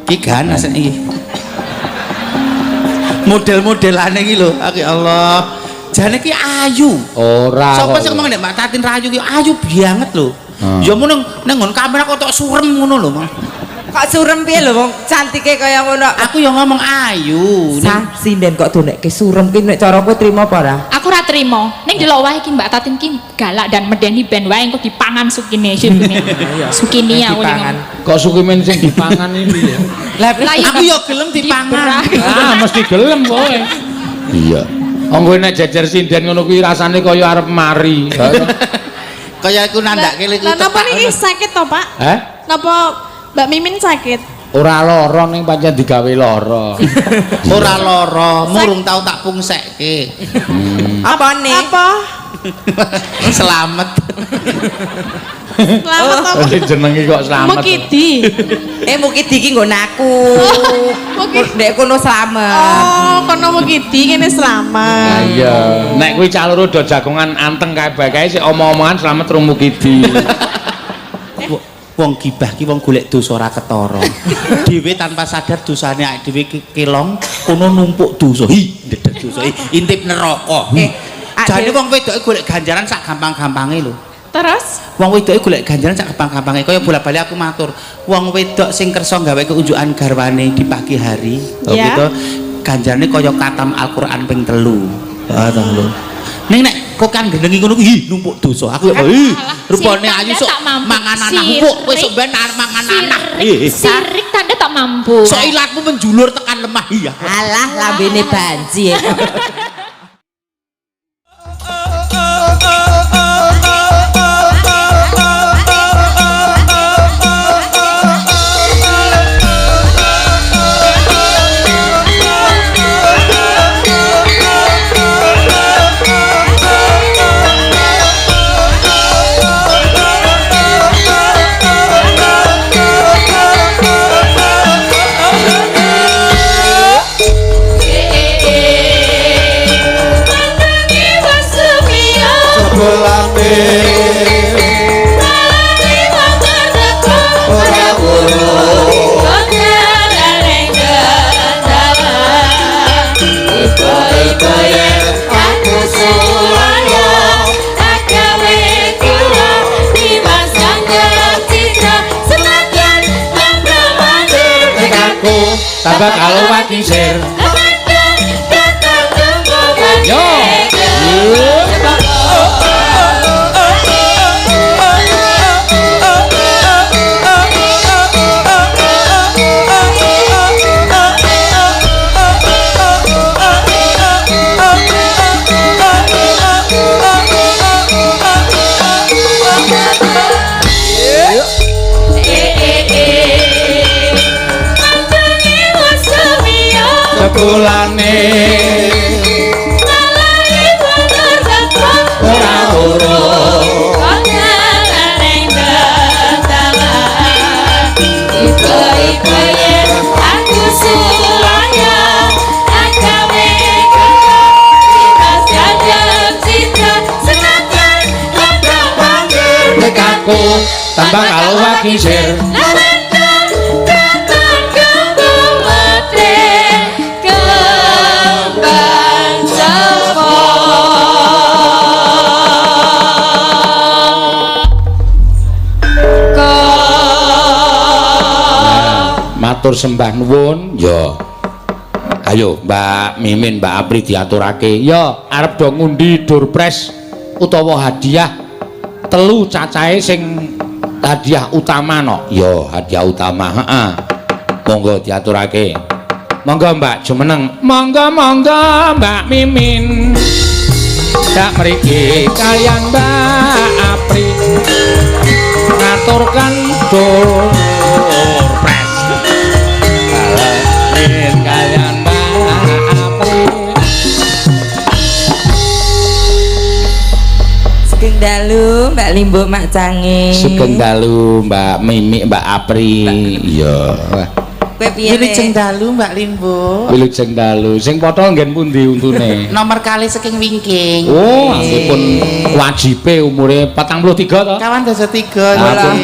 Ki ganas iki. Model-modelane iki lho, ya Allah. Jane ki ayu. Ora. Sopo sing ngomong nek Mbak Tatin rayu ki ayu banget lho. Ya mun nang kamera kok tok surem ngono lho. Kok surem piye lho wong cantike kaya ngono. Aku yang ngomong ayu. Sah sinden kok donekke surem ki nek cara kowe trimo apa ora? Aku ora trimo. Ning delok wae iki Mbak Tatin ki galak dan medeni ben wae engko dipangan sukine sukine. Sukini aku dipangan. Kok sukimen sing dipangan iki ya. Lah Aku ya gelem dipangan. Ah, mesti gelem kowe. Iya. Anggo nek jejer sinden ngono kuwi rasane kaya arep mari. Kaya aku nandake lek Lah napa niki sakit to, Pak? Heh? Napa Mbak Mimin sakit? Ora lara ning pancen digawe lara. ora lara, murung tau tak pungsekke. apa nih? Apa? Selamat. Selamat apa? Jenenge kok slamet. Mukidi. Mukidi iki nggon aku. Mukidi. Nek kono slamet. Oh, kono mukidi kene selamat. Iya. Nek kuwi cah loro do jagongan anteng kae bae kae sik omong-omongan slamet rung mukidi. Wong gibah ki wong golek dosa ora ketara. Dhewe tanpa sadar dosane awake dhewe kelong, kono numpuk dosa. Hi, ndedek dosa. Intip neraka. Jane wong wedoke golek ganjaran sak gampang-gampange lho. Terus? Wong wedoke golek ganjaran sak gampang-gampange. Kaya bola-bali aku matur, wong wedok sing kersa gawe keunjukan garwane di pagi hari, gitu. Ganjarane kaya katam Al-Qur'an ping 3. Ya ta lho. Ning nek kok kan gendengi ngono kuwi numpuk dosa. Aku ya rupane ayu sok mangan anak empuk kowe sok ben mangan anak. Sirik tanda tak mampu. Sok ilatmu menjulur tekan lemah iya. Alah lambene banji. Tambah kalau wati sir. Yo. Sekulane ora urung aku sulaya agawe cita senajan dekatku tambah kalau wati sir. Matur sembah nuwun ya. Ayo Mbak Mimin, Mbak Apri diaturake. Ya arep do ngundi durpres utawa hadiah 3 cacahe sing hadiah utama no. Ya hadiah utama, heeh. Monggo diaturake. Monggo Mbak jumeneng. Monggo Mbak Mimin. Dak mriki kalian Mbak Apri ngaturkan durpres. Kalian Mbak Apri. Sugeng dalu Mbak Limbo Mak Cange. Sugeng dalu Mbak Mimi Mbak Apri. Iya. Kowe piye? Wilujeng dalu Mbak Limbo. Wilujeng dalu. Sing potol nggen pundi untune? Nomor kali saking wingking. Oh, ampun wajibe umure 43 to? Kawan dosa 3 Ampun.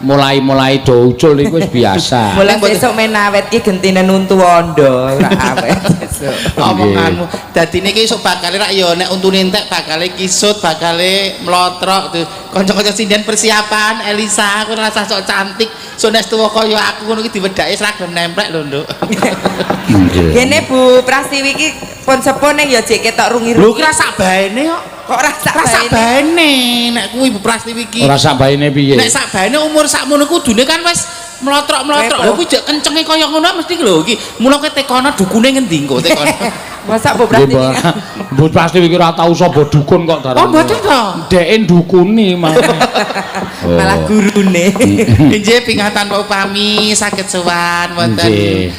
mulai do ucul iku wis biasa. Mulai besok main awet ki gentine nuntu wondo ora awet besok. Omonganmu. Dadi niki esuk bakale rak ya nek untune entek bakale kisut, bakale mlotrok tuh. Kanca-kanca sinden persiapan Elisa aku rasa sok cantik. So nek tuwa kaya aku ngono iki diwedhaki seragam nemplek lho, Nduk. Nggih. Kene Bu Prastiwi ki pun sepuh ning ya jek ketok Lho rungi-rungi. ki rasa baene kok. Kok rasa Rasa baene? baene nek kuwi Ibu Prastiwi iki. Ora sabaine piye? Nek sak baene umur sakmono kudune kan wis mlotrok-mlotrok. Lho kuwi jek kencenge kaya ngono mesti lho iki. Mula ke tekono dukune ngendi engko tekono. Masa Bu Nggih, Prastiwi. Mbak. Mbok pasti iki ora tau sapa dukun kok darane. Oh, mboten to. Deke dukuni malah. Malah gurune. Nggih pingatan Pak Upami saged sowan wonten Nggih.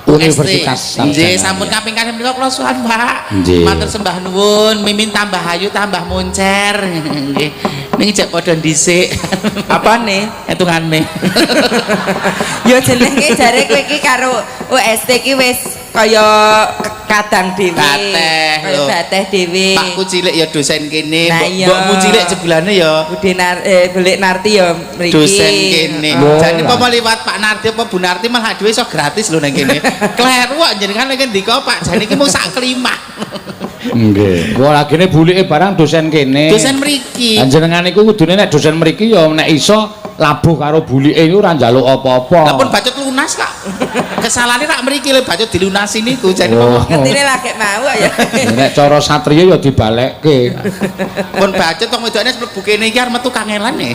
Universitas Nggih, Sarjana. sampun kaping kalih menika kula sowan, Pak. Nggih. Matur sembah nuwun, mimin tambah ayu tambah moncer. Nggih. Ning jek padha dhisik. Apane? Hitungane. Ya jenenge jare kowe iki karo UST ki wis kaya kadang dhewe. Bateh, Kaya lho. bateh dhewe. Pakku cilik ya dosen kene, Nah, iya. mbokmu cilik jebulane ya Bude Belik Narti ya mriki. dosen kene. Oh. Jane apa liwat Pak Narti apa Bu Narti malah dhewe iso gratis lho nang kene. Kleru kok jenengan ning ndika Pak, jane iki mung sak kelimah. Nggih. Wah, lagine bulike barang dosen kene. Dosen mriki. Panjenengan iku kudune nek dosen mriki ya nek iso labuh karo bulike iku ora njaluk apa-apa. Lah pun bacot lunas Kak. Kesalahane rak mriki lho bacot dilunasi niku jane Oh. Ngertine lagi mau ya. Nek cara satriya ya dibalekke. pun bacot kok wedokne mlebu kene iki arep metu kangelane.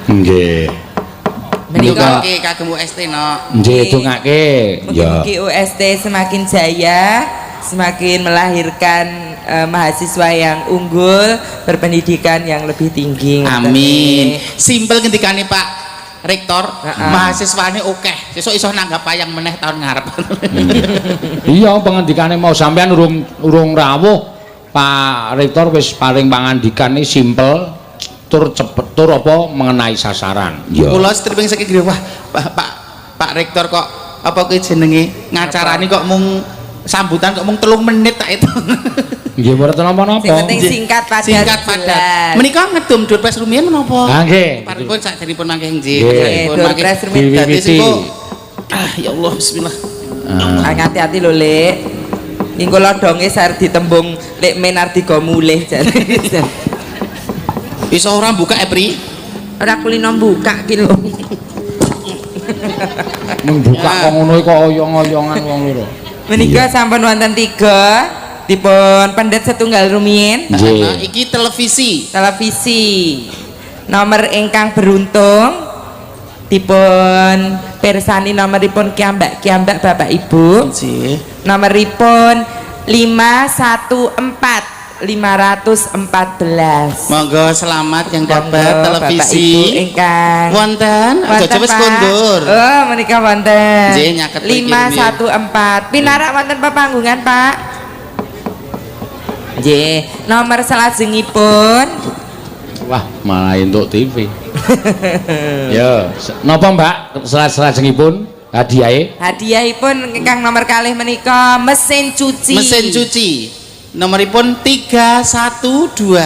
Nggih. Menika Menika kagem UST no. Nggih, dongake. Ya. mugi UST semakin jaya, semakin melahirkan mahasiswa yang unggul, berpendidikan yang lebih tinggi. Amin. Simpel ngendikane Pak Rektor, Heeh. mahasiswane akeh. Sesuk iso nanggap payang meneh tahun ngarep. Iya, pengendikane mau sampean urung rawuh. Pak Rektor wis paring pangandikane simpel tur cepet tur apa mengenai sasaran. Ya. Kula stripping saking griya wah Pak Rektor kok apa kuwi jenenge ngacarani kok mung sambutan kok mung 3 menit tak itu. Nggih mboten Sing napa-napa. penting singkat padat. Singkat padat. jelas. Menika ngedum Durpres rumiyin menapa? Ah nggih. Paripun sakderipun mangke nggih. Nggih. Sakderipun mangke. Durpres rumiyin. Dadi Diwiwiti. sing ya Allah bismillah. Ah. Hati-hati lho, Lek. Engko lodonge sar ditembung Lek Menardiga mulih jare. Iso ora buka Epri? Ora kulino buka ki lho. Membuka kok ngono kok oyong-oyongan wong loro. Menika sampun wonten 3 dipun pendet setunggal rumiyin. Nggih. Nah, iki televisi. Televisi nomor ingkang beruntung dipun pirsani nomoripun kiambak Bapak Ibu. Nggih. Nomoripun 514. Monggo selamat yang dapat Monggo, televisi. Bapak Ibu ingkang Wonten, aja wis Pak. kondur. Oh, menika wonten. Nggih, nyaket mriki, 514. Pinarak wonten pepanggungan, Pak? Nggih, nomor salajengipun Wah, malah entuk TV. Ya, napa Mbak? Selajengipun hadiahe? hadiahipun ingkang nomor kalih menika mesin cuci. Mesin cuci. Nomoripun 312.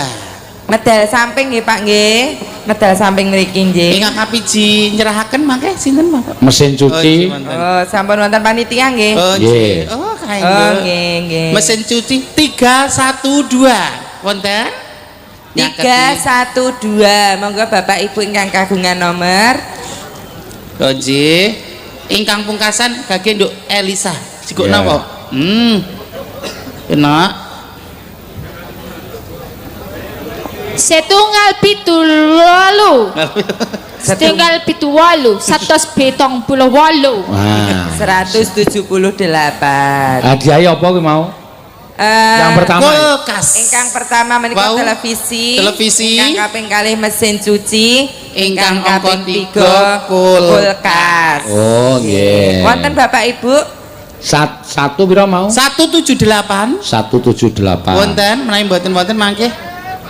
Medal samping nggih, Pak nggih. Medal samping mriki nggih. Ingkang kapiji nyerahaken mangke sinten Bapak? Mesin cuci. Oh, sampun wonten panitia nggih. Oh, Nggih. nggih. Oh, Oh, kangge. nggih, nggih. Mesin cuci 312. Wonten? 312. Monggo Bapak Ibu ingkang kagungan nomor Oh, nggih. Ingkang pungkasan kagge Nduk Elisa. Sikuk Ya. napa? Enak. Setunggal pitu walu. Setunggal pitu walu. 178. Wah. 178. Hadiahe apa kuwi mau? Yang pertama. Kulkas. Ingkang pertama menika Wau. televisi. Televisi. Ingkang kaping kalih mesin cuci. Ingkang kaping angka 3 kulkas. Oh, nggih. Wonten Bapak Ibu? Satu pira mau? 178. 178. Wonten menawi mboten mangke.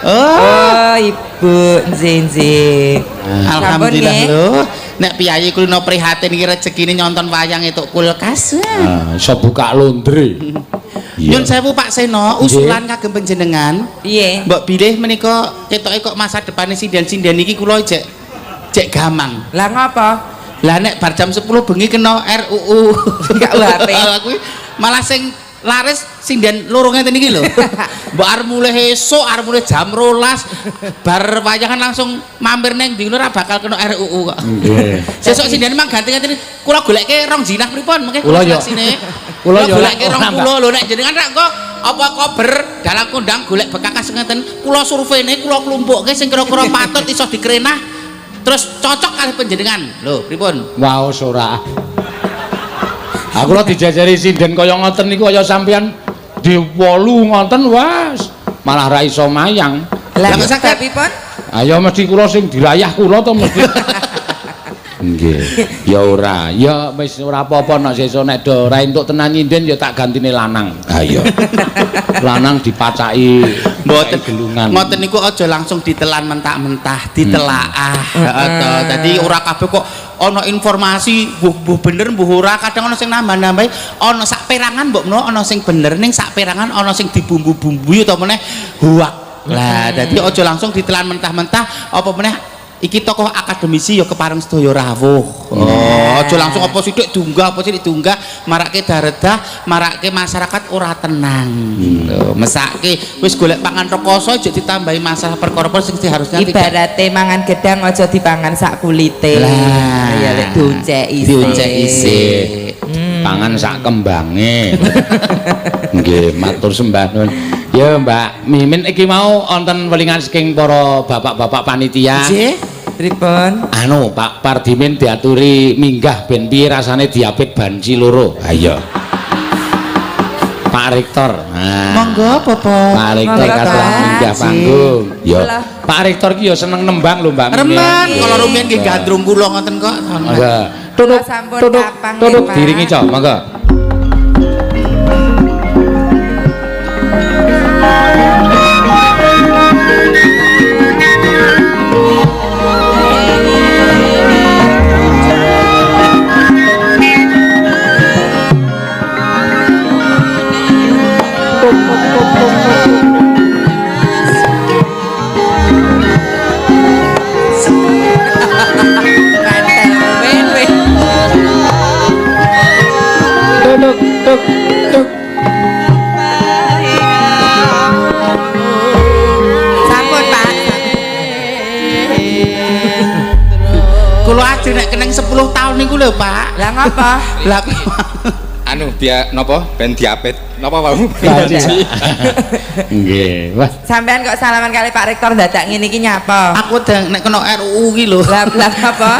Oh, Oh, Ibu nggih. alhamdulillah nggih. lho. Nek piyayi kulino prihatin iki rezekine nyonton wayang entuk kulkas. Ah, iso buka laundry. Iya. Nyun sewu Pak Seno, usulan kagem panjenengan. Piye? Mbok bilih menika ketoke kok masa depane sinden-sinden iki kula jek cek gamang. Lah ngapa? Lah nek bar jam 10 bengi kena RUU. Enggak UHP. Kuwi malah sing laris sinden loro ngeten iki lho. Mbok arep mulai esuk, arep mulai jam 12 bar wayangan langsung mampir ning ndi ora bakal kena RUU kok. Nggih. Sesuk sinden mang ganti-ganti kula goleke rong jinah pripun mengke Kula yo. sine. Kula yo goleke ora, rong kula lho nek jenengan rak kok apa kober dalam kondang golek bekakas ngeten kula survene kula klumpukke sing kira-kira patut iso dikrenah terus cocok kali panjenengan lho pripun Waos ora. Aku lho dijajari sinden kaya ngoten niku kaya sampean diwolu ngoten was malah ra iso mayang. Lah Lah, sakit. pripun? Ayo mesti kula sing dirayah kula to mesti. Nggih. Ya ora. Ya wis ora apa-apa nek sesuk nek do ora entuk tenan nyinden ya tak gantine lanang. Ha iya. Lanang dipacaki mboten gelungan. ngoten niku aja langsung ditelan mentah-mentah ditelaah heeh to dadi ora kabeh kok ana informasi mbuh bener mbuh ora kadang ana sing nambah-nambahi ana sak perangan mbok menawa ana sing bener ning sak perangan ana sing dibumbu-bumbui utawa meneh huwak lah dadi aja langsung ditelan mentah-mentah apa meneh iki tokoh akademisi ya kepareng sedaya rawuh. Aja langsung apa sithik dunggah apa sithik dunggah marake daredah, marake masyarakat ora tenang. Lho, mesake wis golek pangan rekoso aja ditambahi masalah perkara-perkara sing harusnya tidak. Ibarate mangan gedang aja dipangan sak kulite. Lah, ya lek ducek isih. Diucek isih. Pangan sak kembange. Nggih, matur sembah nuwun. Ya Mbak Mimin iki mau wonten welingan saking para bapak-bapak panitia. Nggih. Pripun? Anu Pak Pardimin diaturi minggah ben piye rasane diapit banci loro. Ha iya. Pak Rektor. Nah. Monggo Bapak. Pak Rektor Monggo, kathah Pak. minggah panggung. Ya. Alah. Pak Rektor ki ya seneng nembang lho Mbak Mimin. Remen Nggih. kalau rumiyin nggih gandrung kula ngoten kok. Monggo. Tutuk Sampun tutuk kapang, tutuk Pak. diringi Cok, monggo. Kantel wewe. Tutuk tuk tuk. Sampun, Pak. Kula aja nek keneng 10 tahun niku lho, Pak. Lah ngapa? Lah Anu biar napa ben diapit napa wau Nggih. Wah, Sampean kok salaman kali Pak Rektor dadak ngene iki nyapa? aku nek kena RUU ki lho. Lah apa?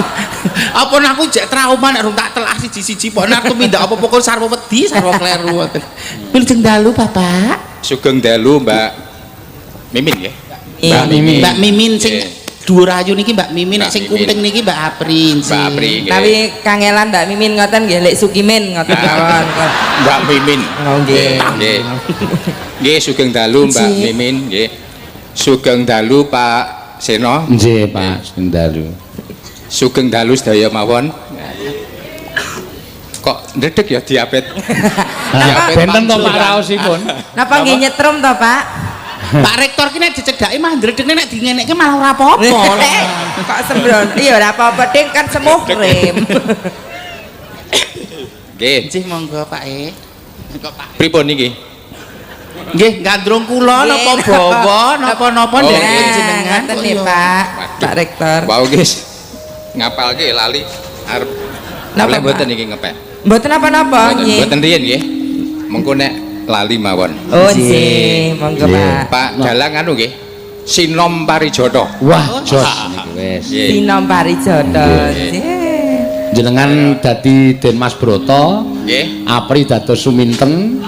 Apa nek aku jek trauma nek rung tak telah siji-siji pok nek tumindak apa pokok sarwa wedi sarwa kleru ngoten. Wilujeng dalu Bapak. Sugeng dalu Mbak Mimin nggih. Mbak Mimin. Mbak Mimin sing Nggih. dhuwur ayu niki Mbak Mimin nek Mbak sing Mimin. kunting niki Mbak Aprin sih. Mbak Apri nggih. Tapi kangelan Mbak Mimin ngoten nggih lek Sukimin ngoten mawon. Mbak Mimin. Oh nggih. Nggih. Nggih sugeng dalu Mbak Nggih. Mimin nggih. Sugeng dalu Pak Seno. nggih Pak Sendalu. Sugeng dalu sedaya mawon. Kok ndedeg ya diapit. Diapit Benten to palsu, Pak raosipun. Napa nggih nyetrum to, Pak? Pak Rektor ki nek dicedhaki mah ndredekne nek dingenekke malah ora apa-apa. Kok sembron? Iya ora apa-apa ding kan semuh rem. Nggih. Nggih monggo Pak E. Kok Pak. Pripun niki? Nggih gandrung kula napa Nggih, bawa napa-napa Oh, ndek nggih. jenengan Ngoten kok nggih, ya. Pak. Waduh. Pak Rektor. Wau guys. Ngapalke lali arep Napa, Napa Pak? mboten niki ngepek. Mboten apa-napa nggih. Mboten riyen nggih. Mengko nek lali mawon. Oh nggih, monggo Pak. Pak Dalang anu nggih. Sinom Parijoto. Wah, jos niku wis. Nggih. Sinom Parijoto. Nggih. Nggih. Jenengan dadi Den Mas Broto, Nggih. Apri dados Suminten.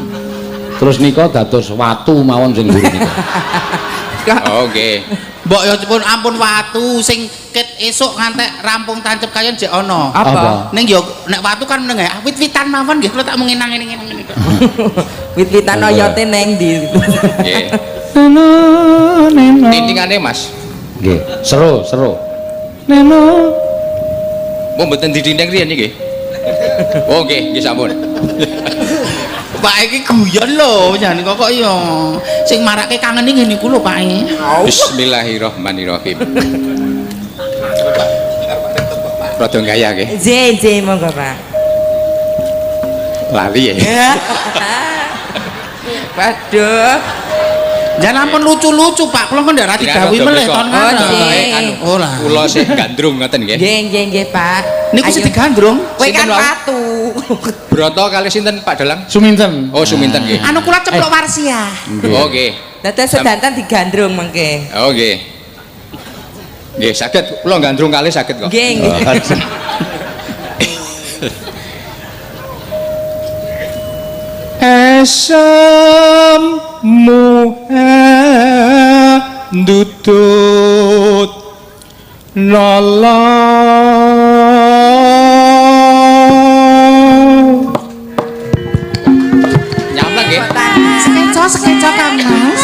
Terus nika dados watu mawon sing mburi nika. Kok Oh nggih. Mbok ya ampun watu sing ket esuk ngantek rampung tancep kayon jek ana. Apa? apa? Ning yo nek watu kan meneng ae wit-witan mawon nggih kula tak mengenang ngene ngene. Wit-witan oyote neng ndi? Nggih. Tintingane Mas. Nggih, seru, seru. Neno. Mau mboten didinding riyen niki. Oh nggih, nggih sampun. Pak iki guyon lho jan kok ya sing marake kangen iki ngene iku lho Pak. Bismillahirrahmanirrahim. rada gaya nggih. Nggih, monggo, Pak. Lali ya. Waduh. Jangan ampun lucu-lucu Pak, kula kan ndak ra digawi meleh ton nggih. Oh lah. Kula sik gandrung ngoten nggih. Nggih, Pak. Niku sing digandrung. Kowe kan Sinten, Wau? patu. Broto kali sinten Pak Dalang? Suminten. Oh, Suminten nggih. Anu kula ceplok warsia. Oh, nggih. Dados sedanten digandrung mengke. Oh, nggih. Nggih, saged kula gandrung kali saged kok. Nggih, nggih. Esemmu ndutut nolong. Nyamlek nggih. Sekeco Kang Mas.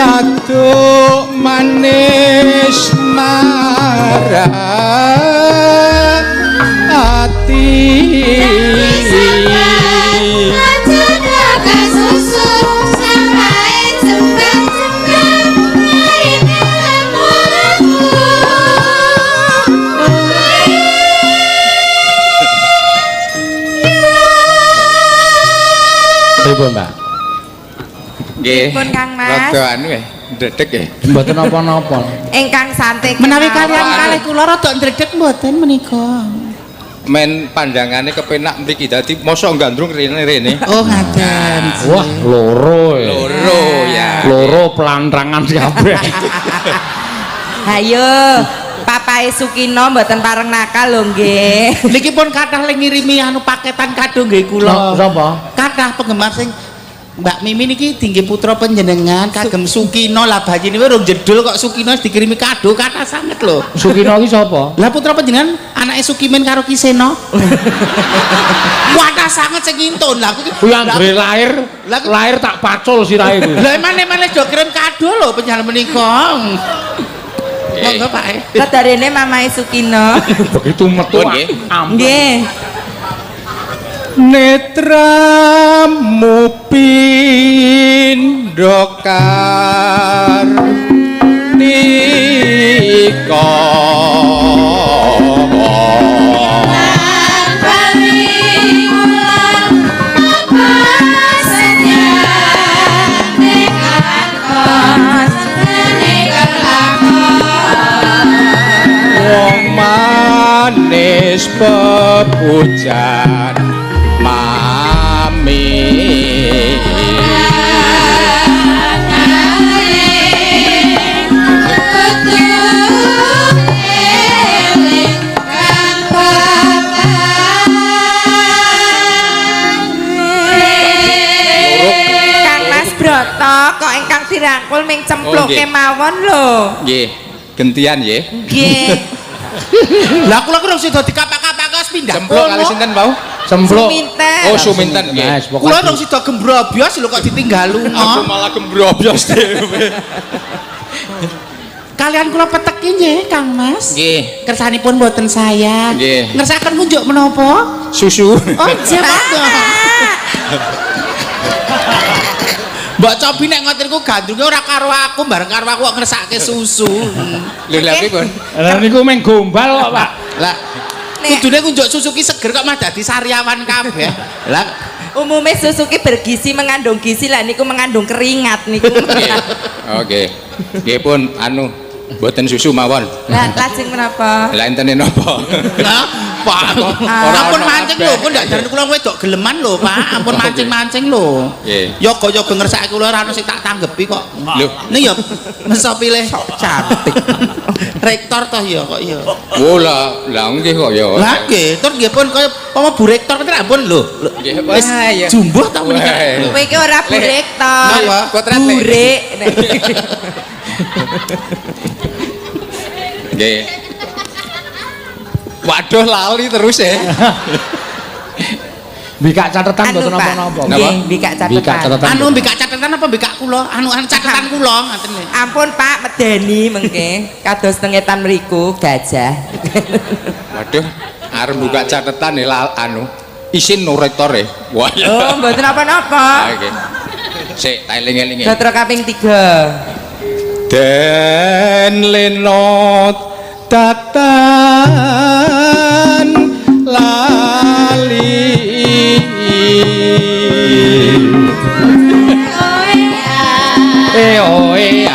Latuk manis marah ati. Pripun, Mbak? Nggih. Pripun, Kang Mas? Rada anu nggih, ndredeg nggih. Mboten napa-napa. Ingkang santai. Menawi kemawon. kalian kalih kula rada ndredeg mboten menika. Men pandangane kepenak mriki dadi mosok gandrung rene. Oh ngaten. Wah, loro ya. Loro ya. Loro pelantrangan kabeh. Hayo, Papae Sukino mboten pareng nakal lho nggih. Niki pun kathah le ngirimi anu paketan kado nggih kula. Sapa? Kathah penggemar sing Mbak Mimin iki dinggih putra panjenengan kagem Sukino lah bayine rong jedul kok Sukino dikirimi kado kathah sanget lho. Sukino iki sapa? Lah putra panjenengan anake Sukimin karo Kiseno. Kathah sanget sing ngintun lah aku. Kuwi anggere lahir, Lah- lahir tak pacul sirahe kuwi. Lah emane do kirim kado lho penjal menika. Monggo Pak. Kadarene Mamae Sukino. Begitu metu. Pun, nggih. Ampun. Nggih. Netramu pindokar nika wong manis pepujan mami Kang Mas Broto kok ingkang dirangkul ming cempluk Oh, nggih. kemawon lho. Nggih. Gentian nggih. Nggih. Lah kula kira sida dikapak-kapak wis pindah. Cempluk kali sinten, Bau? sempluk. Suminten. Oh, Suminten nggih. Yes, Kula pokoknya dong sida gembrobyos lho kok ditinggal Aku lunga. malah gembrobyos dhewe. Kalian kula peteki nggih, Kang Mas. Nggih. Kersanipun mboten saya. Nggih. Ngersaken ngunjuk menapa? Susu. Oh, jawab. Mbak Cobi nek ngoten ku gandrunge ora karo aku, bareng karo aku kok ngersake susu. Lho lha pripun? Lah niku meng gombal kok, Pak. Lah kudune ngunjuk susu ki seger kok mah dadi sariawan kabeh. Lah Umumnya susu ki bergizi mengandung gizi lah niku mengandung keringat niku. Nggih. Oke. Nggih pun anu mboten susu mawon. Lah lajeng menapa? Lah entene napa? Lah, Pak. Ampun mancing lho, kok ndak jaran kula wedok geleman lho, Pak. Ampun mancing-mancing lho. Nggih. Yoga-yoga ngersake kula ora ono sing tak tanggepi kok. Lho. Ning ya meso pilih cantik. Rektor toh ya kok ya. Oh lah nggih kok ya. Lah nggih, tur nggih pun kaya apa Bu Rektor kan ampun lho. Nggih. Wis Wah, ya. jumbuh ta menika. Wah. Kowe iki ora burek to. Napa? Potret, Le. Burek. Nggih. Waduh lali terus ya. Bikak catatan Anu, mboten Pak. napa-napa. Nggih, bikak Bikak catatan. catatan. Anu mbikak catatan apa mbikak kula? Anu catatan kula ngaten nggih. Ampun Pak, medeni mengke kados tengetan mriku gajah. Waduh, arep buka catatan nih anu. Isin no rektor ya. Wah. Oh, mboten apa-apa. Oke. Sik, tak eling-elinge. Gatra kaping 3. Den lenot tatan lali oe a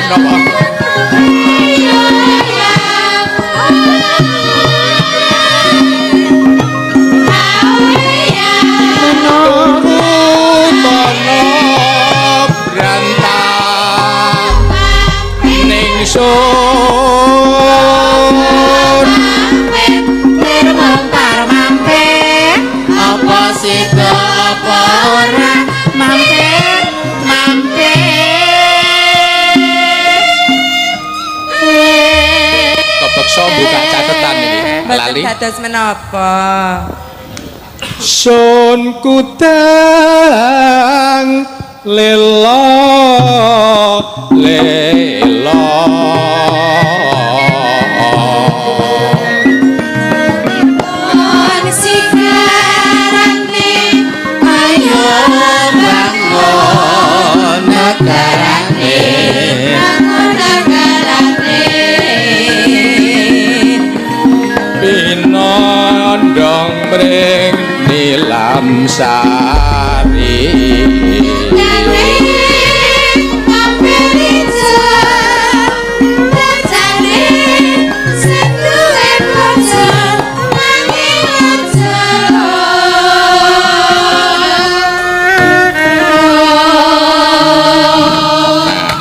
kenapa sun Termontar mampir apa sida apa ora mampir Kepeksa buka catetan iki. Lali. Dados menapa? sun kudang lelo pinondong mring nilam sari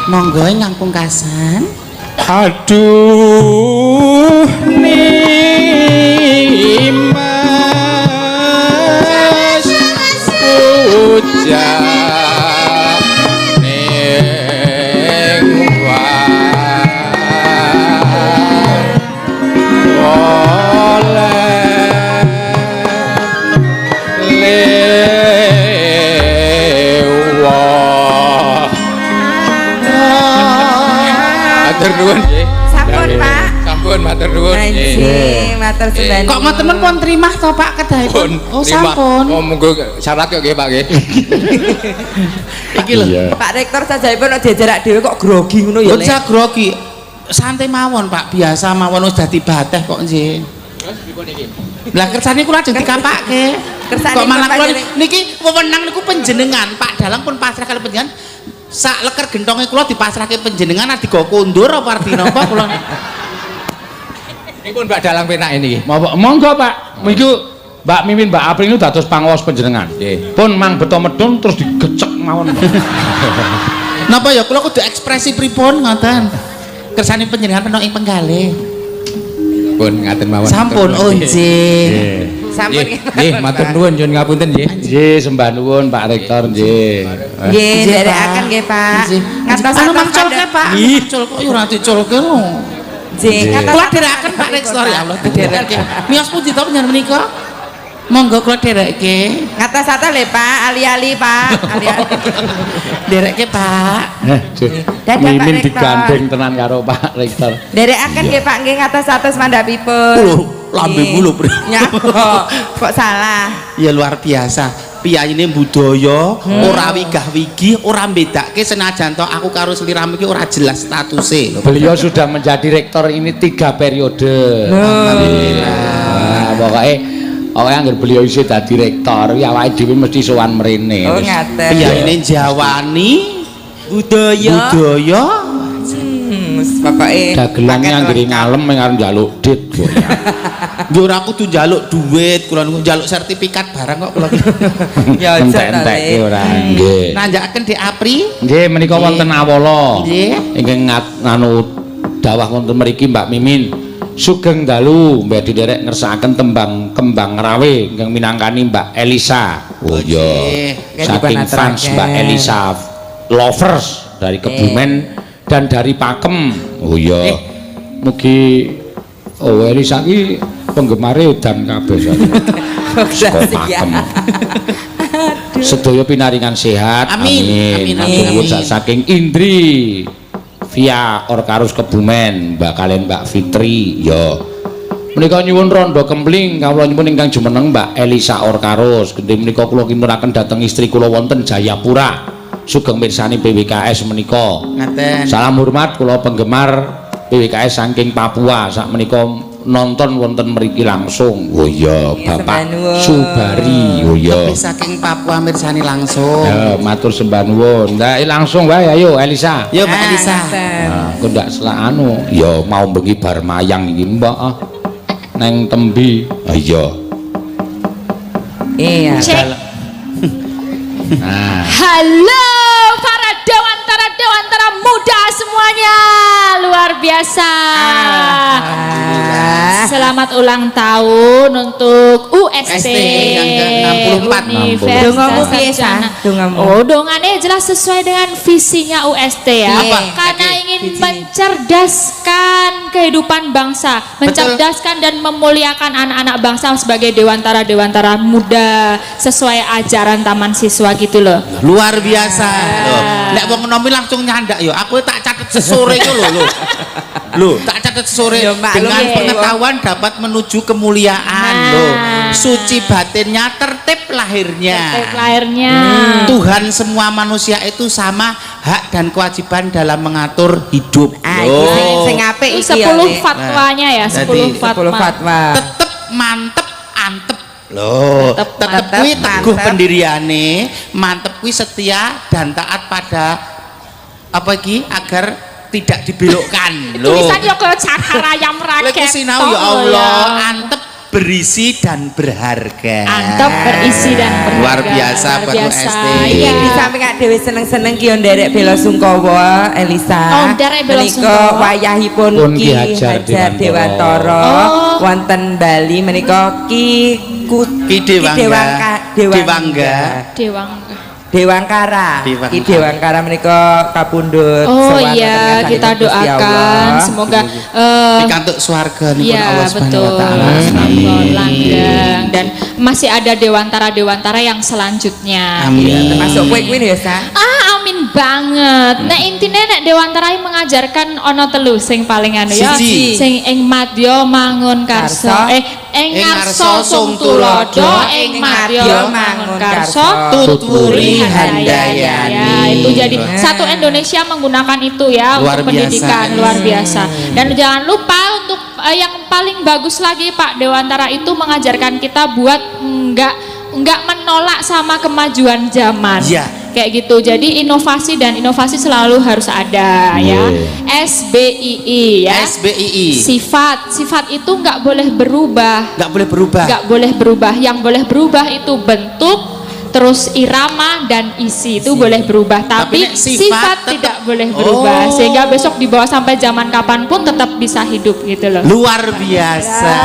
monggo ingkang pungkasan. aduh nimas puja ning oleh lewah matur nuwun nggih. Sampun, Pak. Sampun matur nuwun nggih. Nggih, matur sembah. Kok mboten pun trimah to Pak kedahipun? Oh Terima. sampun. Oh monggo syarat kok nggih Pak nggih. Iki lho. Pak Rektor sajaipun nek dijarak dhewe kok grogi ngono ya, Lho grogi. Santai mawon Pak, biasa mawon wis dadi bateh kok nggih. Lah kersane kula ajeng dikapake. Kersane Kok malah kula kula panjenengan- niki wewenang niku panjenengan, Pak Dalang pun pasrah kali panjenengan. Sak leker gentonge kula dipasrahke panjenengan adiga kondur apa arti napa kula. Ini pun Mbak Dalang penak ini. Monggo Pak, minggu Mbak Mimin Mbak April itu dados pangawas panjenengan. Nggih. Pun mang beto medun terus digecek mawon. Napa ya kula kudu ekspresi pripun ngoten. Kersane panjenengan penak ing penggalih. Pun ngaten mawon. Sampun oh nggih. Sampun Nggih, nggih matur nuwun nyuwun ngapunten nggih. Nggih, sembah nuwun Pak Rektor nggih. Nggih, Nggih, nderekaken Pak. nggih, Pak. Nggih. Ngantos Anu mangculke Pak. Mangcul kok yo ora diculke lho. Nggih, ngantos Kula dherekaken Pak Rektor ya Allah dherekaken. Miyos pundi to panjenengan menika? Monggo kula dherekke. Ngatos-atos le Pak, ali-ali Pak, ali-ali. Dherekke Pak. Dadah, Pak Mimin Rektor. digandeng tenan karo Pak Rektor. Nderekaken nggih Pak, nggih ngatos-atos mandhapipun. Lho, lambemu lho, Bre. Nyapa? Kok salah? Ya luar biasa. Piyayine budaya, ora wigah-wigi, ora mbedake senajan to aku karo sliramu iki ora jelas statuse lho. Beliau sudah menjadi rektor ini 3 periode. Alhamdulillah. Pokoknya anggar beliau isi dadi rektor, ya awake dhewe mesti sowan mrene. Oh, ngaten. Piyayine jawani Budaya. Pokoke Dagelane anggere ngalem mung arep njaluk dit kok ya. Yo ora kudu njaluk dhuwit, kula niku njaluk sertifikat barang kok kula. Ya aja Entek-entekke ora. Nggih. Nanjakaken Dik Apri. Nggih, menika wonten awala. Nggih. Ingkang nganu dawah wonten mriki Mbak Mimin. Sugeng dalu mbak diderek ngersakaken tembang Kembang Rawe ingkang minangkani Mbak Elisa. Oh iya. Saking fans Mbak Elisa lovers dari Kebumen dan dari Pakem. Oh iya. Mugi Elisa iki penggemare udan kabeh soalnya. Saka Pakem. Sedaya pinaringan sehat. Amin. Amin. Saking Indri via Orkarus Kebumen Mbak kalian Mbak Fitri yo Menika nyuwun rondo kempling kawula nyuwun ingkang jumeneng Mbak Elisa Orkaros. Gedhe menika kula kimuraken dhateng istri kula wonten Jayapura. Sugeng mirsani PWKS menika. Ngaten. Salam hormat kula penggemar PWKS saking Papua sak menika nonton wonten mriki langsung. Oh iya, Bapak Subari. Oh iya. Lebih saking Papua mirsani langsung. Ya, matur sembah nuwun. Ndak langsung wae ayo Elisa. Yo Mbak Elisa. Nah, kok ndak selak anu. Ya mau bengi bar mayang iki, Mbak. Neng Tembi. Ah iya. Iya. Cek. Nah, Halo para dewantara muda semuanya, luar biasa. Selamat ulang tahun untuk UST yang ke-64. Universitas Dongamu piye, Sa? Sarjana. Dongamu. Oh, dongannya jelas sesuai dengan visinya UST ya. Apa? Karena Oke, ingin visi. mencerdaskan kehidupan bangsa, mencerdaskan dan memuliakan anak-anak bangsa sebagai dewantara muda sesuai ajaran taman siswa gitu loh. Luar biasa. Loh, nek wong nomi langsung nyandak yo. Aku tak catet sesore iku lho. Lho, tak catet sesore Yo, maklum dengan ya. pengetahuan dapat menuju kemuliaan Nah. loh. Suci batinnya, tertib lahirnya. Tertib lahirnya. Tuhan semua manusia itu sama hak dan kewajiban dalam mengatur hidup. Ah, iki sing apik Itu iki 10 Nek. fatwanya ya, 10 Jadi, 10 fatwa. fatwa. Tetep mantep antep loh. Tetep Tetep mantep, kuwi teguh mantep. pendiriane, mantep kuwi setia dan taat pada apa iki agar tidak dibelokkan loh. Tulisan yo ke cakar ayam raket. Lagi sinau ya Allah, antep berisi dan berharga. Antep berisi dan berharga. Luar biasa Luar buat biasa. UST. Iya. Di samping Kak Dewi seneng-seneng ki yo nderek Bela Sungkawa Elisa. Oh, nderek Bela Menika Sungkawa. wayahipun Pun Ki Ki Hajar Hajar Dewantara Oh. wonten Bali menika Ki Ki Dewangga. Dewangga. Dewang. Dewangkara. Dewangkara. Ki Dewangkara menika kapundhut. Oh sowan iya, wonten kita ngarsanipun Gusti doakan Allah. semoga Pikantuk swarga nipun Iya Allah Subhanahu betul, wa taala. Amin. Langgeng. Dan masih ada dewantara yang selanjutnya. Amin. Termasuk kowe kuwi ya, Sa. Amin banget. Nah intinya nek dewantarai mengajarkan ono telu sing paling anu ya. Siji. Sing ing madya mangun karso. Karso. Ing Ing ngarso ngarso sung sung tulodo, tulodo, ing ing madya madya mangun mangun karso. karso, tuturi handayani. Ya, itu jadi satu Indonesia menggunakan itu ya Luar untuk pendidikan biasa. luar biasa. Dan jangan lupa untuk yang paling bagus lagi Pak Dewantara itu mengajarkan kita buat enggak menolak sama kemajuan zaman. Iya. Kayak gitu. Jadi inovasi dan inovasi selalu harus ada ya. SBII ya. SBII. Sifat itu nggak boleh berubah. Nggak boleh berubah. Nggak boleh berubah. Yang boleh berubah itu bentuk, terus irama dan isi itu boleh berubah. Tapi nek sifat, sifat tetap- tidak boleh berubah. Oh. Sehingga besok dibawa sampai zaman kapanpun tetap bisa hidup gitu loh. Luar biasa.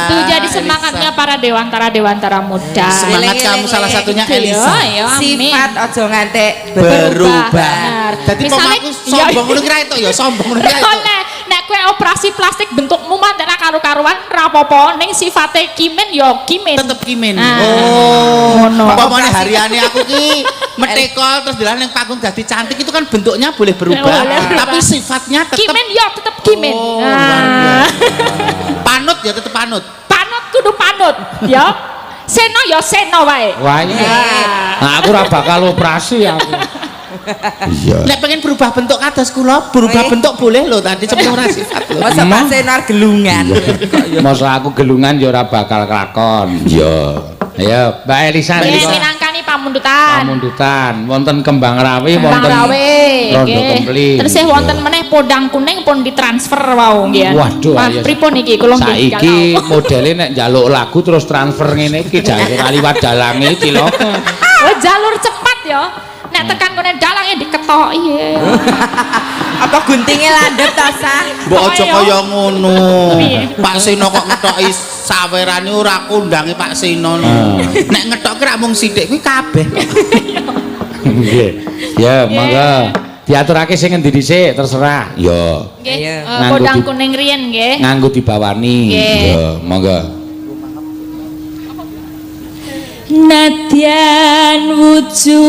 Itu jadi semangatnya para dewantara muda. Semangat kamu salah satunya Gitu ya, Elisa. ya, amin. Sifat aja ngantek Berubah. Benar. Jadi Misalnya, pemaku sombong ngono kira itu ya, sombong ngono kira itu. Nek kowe operasi plastik bentukmu mantek karu-karuan rapopo ning sifate kimen ya kimen. Tetep kimen. Ah. Oh, Ngono. umpamane hariane aku ki metekol terus dilan ning panggung dadi cantik itu kan bentuknya boleh berubah, Boleh berubah. tapi sifatnya tetap Kimen ya tetep kimen. Oh, Nah. luar biasa. Panut ya tetep panut. Panut kudu panut ya. Seno ya seno wae. wah iya. Nah, aku ora bakal operasi aku. Iya. Nek pengen berubah bentuk kados kula, berubah bentuk boleh lho tadi sebelum ora sifat lho. Masa Pak Senar gelungan. Masa aku gelungan ya ora bakal kelakon. Iya. Ayo, Mbak Elisa Nggih niku minangkani pamundutan. pamundutan wonten kembang rawi Kembang wonten rawe. rondo nggih. kempling. Terus wonten meneh podang kuning pun ditransfer wau nggih. Waduh, Wah, ayo. pripun iki kula nggih Saiki galau. modele nek njaluk lagu terus transfer ngene iki jare liwat dalange cilaka. Oh, jalur cepat ya. Nek tekan kene dalange diketoki. Apa guntingnya landhep ta, Sa? Mbok aja kaya ngono. Piye? Pak Sino kok ngethoki sawerane ora kundangi Pak Sino. Nek ngethoki rak mung sithik kuwi kabeh. Nggih. Ya, monggo. Diaturake sing endi dhisik terserah. Ya. Nggih. Ayo. Nganggo Podang di- kuning riyen nggih. Nganggo dibawani. Nggih. Ya, monggo. Nadyan wujuh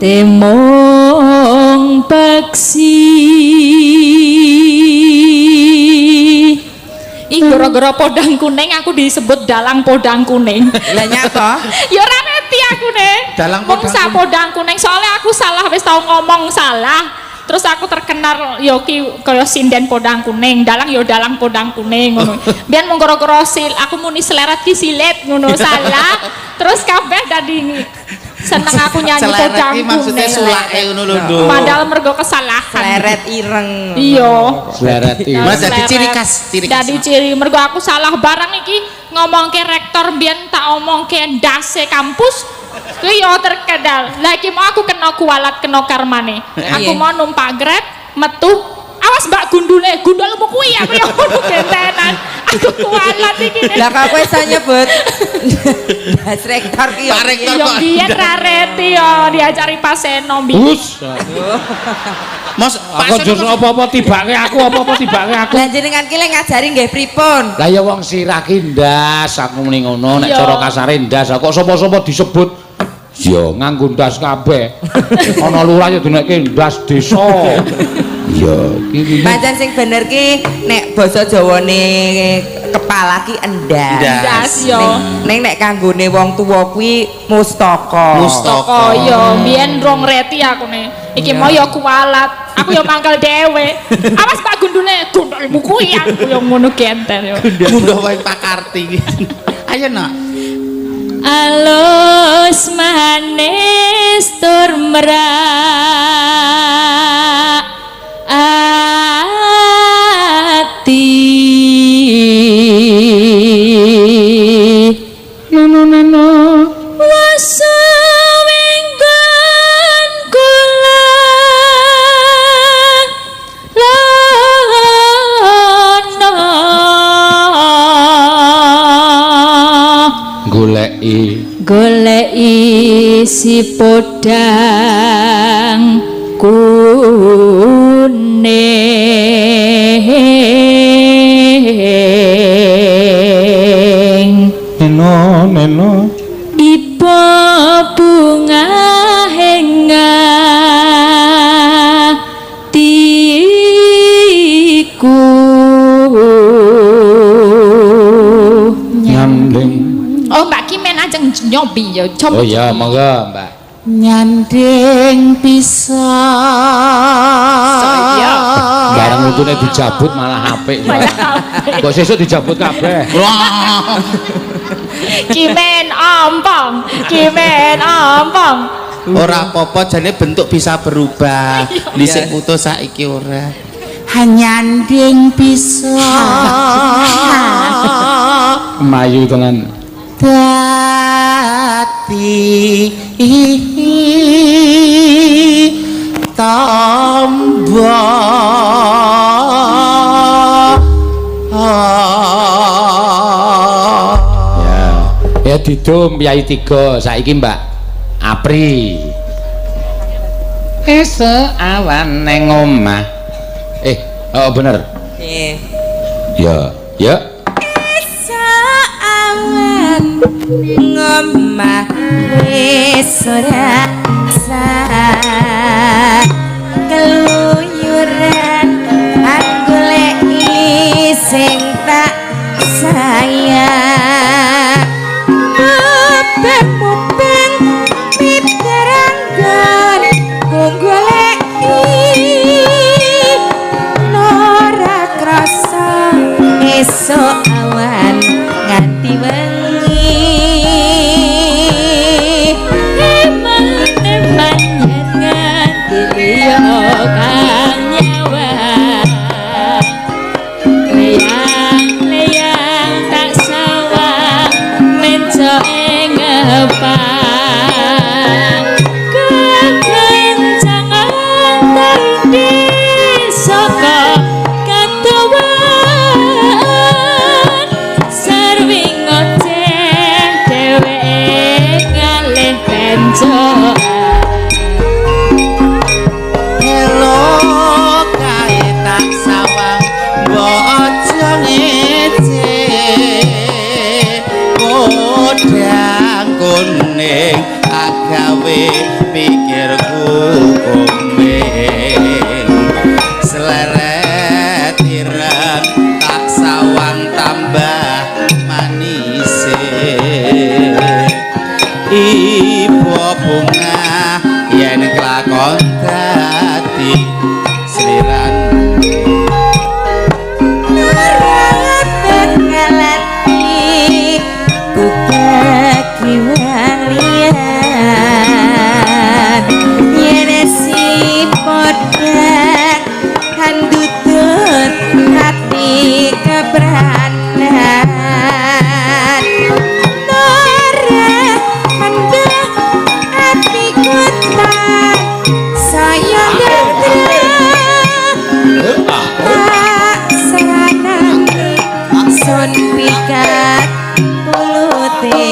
temong peksi Iki gara-gara podang kuning aku disebut dalang podang kuning. Lah nyapa? Ya ora ngerti aku nih. Dalang Wong podang sa podang kuning soalnya aku salah wis tau ngomong salah. Terus aku terkenal yo ki kaya sinden podang kuning, dalang yo dalang podang kuning ngono. Biyen mung gara-gara aku muni seleret ki silet ngono salah. Terus kabeh dadi seneng aku nyanyi Celeret podang iki maksudnya kuning. sulake ngono lho, Nduk. Padahal mergo kesalahan. Leret ireng. Iya. Seleret iki. Mas dadi ciri khas, Dadi ciri mergo aku salah barang iki ngomongke rektor biyen tak omongke ndase kampus. Kuwi yo terkenal. Lah iki mau aku kena kualat kena karmane. Aku mau numpak Grab metu. Awas Mbak gundulmu kuwi aku yo ngono gentenan. Aku kualat iki. Lah kok kowe iso nyebut das rektor ki Pak Rektor Yo kok. biyen rareti yo diajari Paseno biyen. Bus. Mas, Aku jur apa-apa tibake aku, apa-apa tibake aku. Lah jenengan ki lek ngajari nggih pripun? Lah ya wong sirah ki ndas, aku muni ngono, nek Iya. cara kasare ndas, kok sapa-sapa disebut ya nganggo ndas kabeh. Ana lurah ya dinekke ndas desa. Iya, iki. Pancen sing bener ki nek basa Jawane kepala ki endas. Ndas yo. Nek kanggone wong tuwa kuwi mustaka. Toko yo biyen rong reti aku nih. Iki mau yo kualat. Aku yo mangkel dhewe. Awas Pak gundulmu kuwi aku yo ngono genter yo. Munduh wae Pak Karti. Ayo nak. Alus manis tur merak ati no wasawenggon kula goleki si podang kuning Neno. ipo bunga hengatiku Nyanding. Oh Mbak Kimen ajeng nyobi ya coba. Oh iya, monggo, Mbak. Nyanding bisa. Saya. Barang utune dijabut malah apik. Kok sesuk dijabut kabeh. Wah. Kimen ompong. Ora apa-apa jane bentuk bisa berubah. Dhisik putus saiki ora. Hanyanding bisa. Mayu tenan. Dadi Ya didum Yai 3 saiki Mbak Apri. Esuk awan neng omah. Oh bener. Nggih. Ya. Awan ngomah wis ora keluyuran aku leki sing tak sayang mubeng piteranggan ku goleki nora krasa esok awan nganti wengi Eman nganti liya kang nyawa. Leyang tak sawang mencoe ngepang. Kekencangan tadi saka katuan sarwi ngoceh dheweke ngalih bencoan. Hello kaya gatra tak saranane sun pikat pulute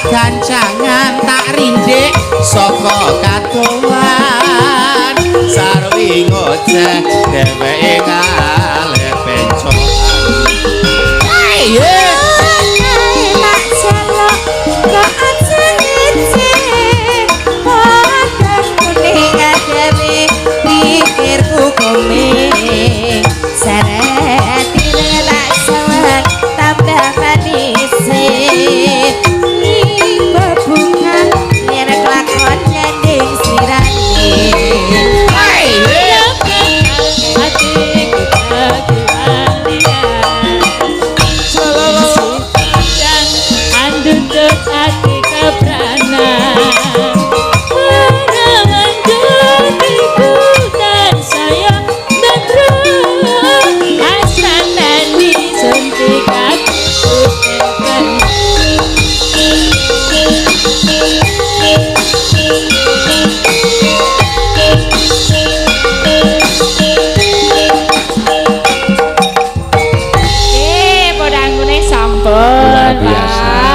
gancangan tak rindek saka katuan sarwi ngoceh dheweke kalih pencoan tak celok kok ajeng-ajeng padha kuning adewe pikirku komeng sareti tak sawang tambah manise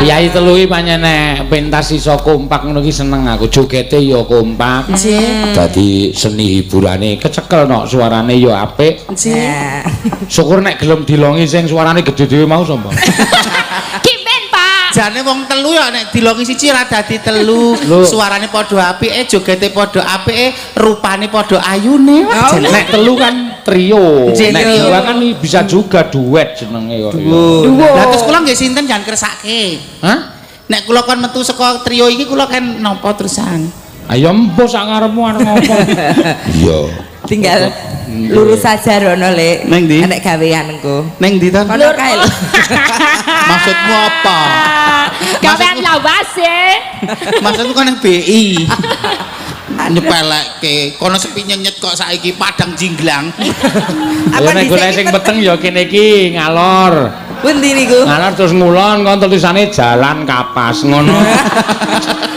Kiai telu iki panjenengan pentas iso kompak ngono iki seneng aku. Jogete ya kompak. Nggih. Dadi seni hiburane kecekel nok suarane ya apik. Nggih. Syukur nek gelem dilongi sing suarane gedhe dhewe mau sapa. Kimen, Pak. jane wong telu ya nek dilongi siji ra dadi telu. Suarane padha apike, jogete padha apike, rupane padha ayune. Nek telu kan trio. Nek Trio. dua kan bisa juga duet jenenge kok. Lah terus kula nggih sinten jan kersake. Hah? Nek kula kon metu saka trio iki kula kan napa terusan? Ayo mbok sak ngarepmu arep ngopo. Iya. Tinggal lurus saja rono le. Neng ndi? Nek gaweanku. Neng ndi ta? Kono kae lho. Maksudmu apa? Gawean lawase. Maksudku kan nang BI. Nyepelekke kono sepi nyenyet kok saiki padang jinglang. Ayo nek golek sing peteng ya kene iki ngalor. Pundi niku? Ngalor terus ngulon kon tulisane jalan kapas ngono.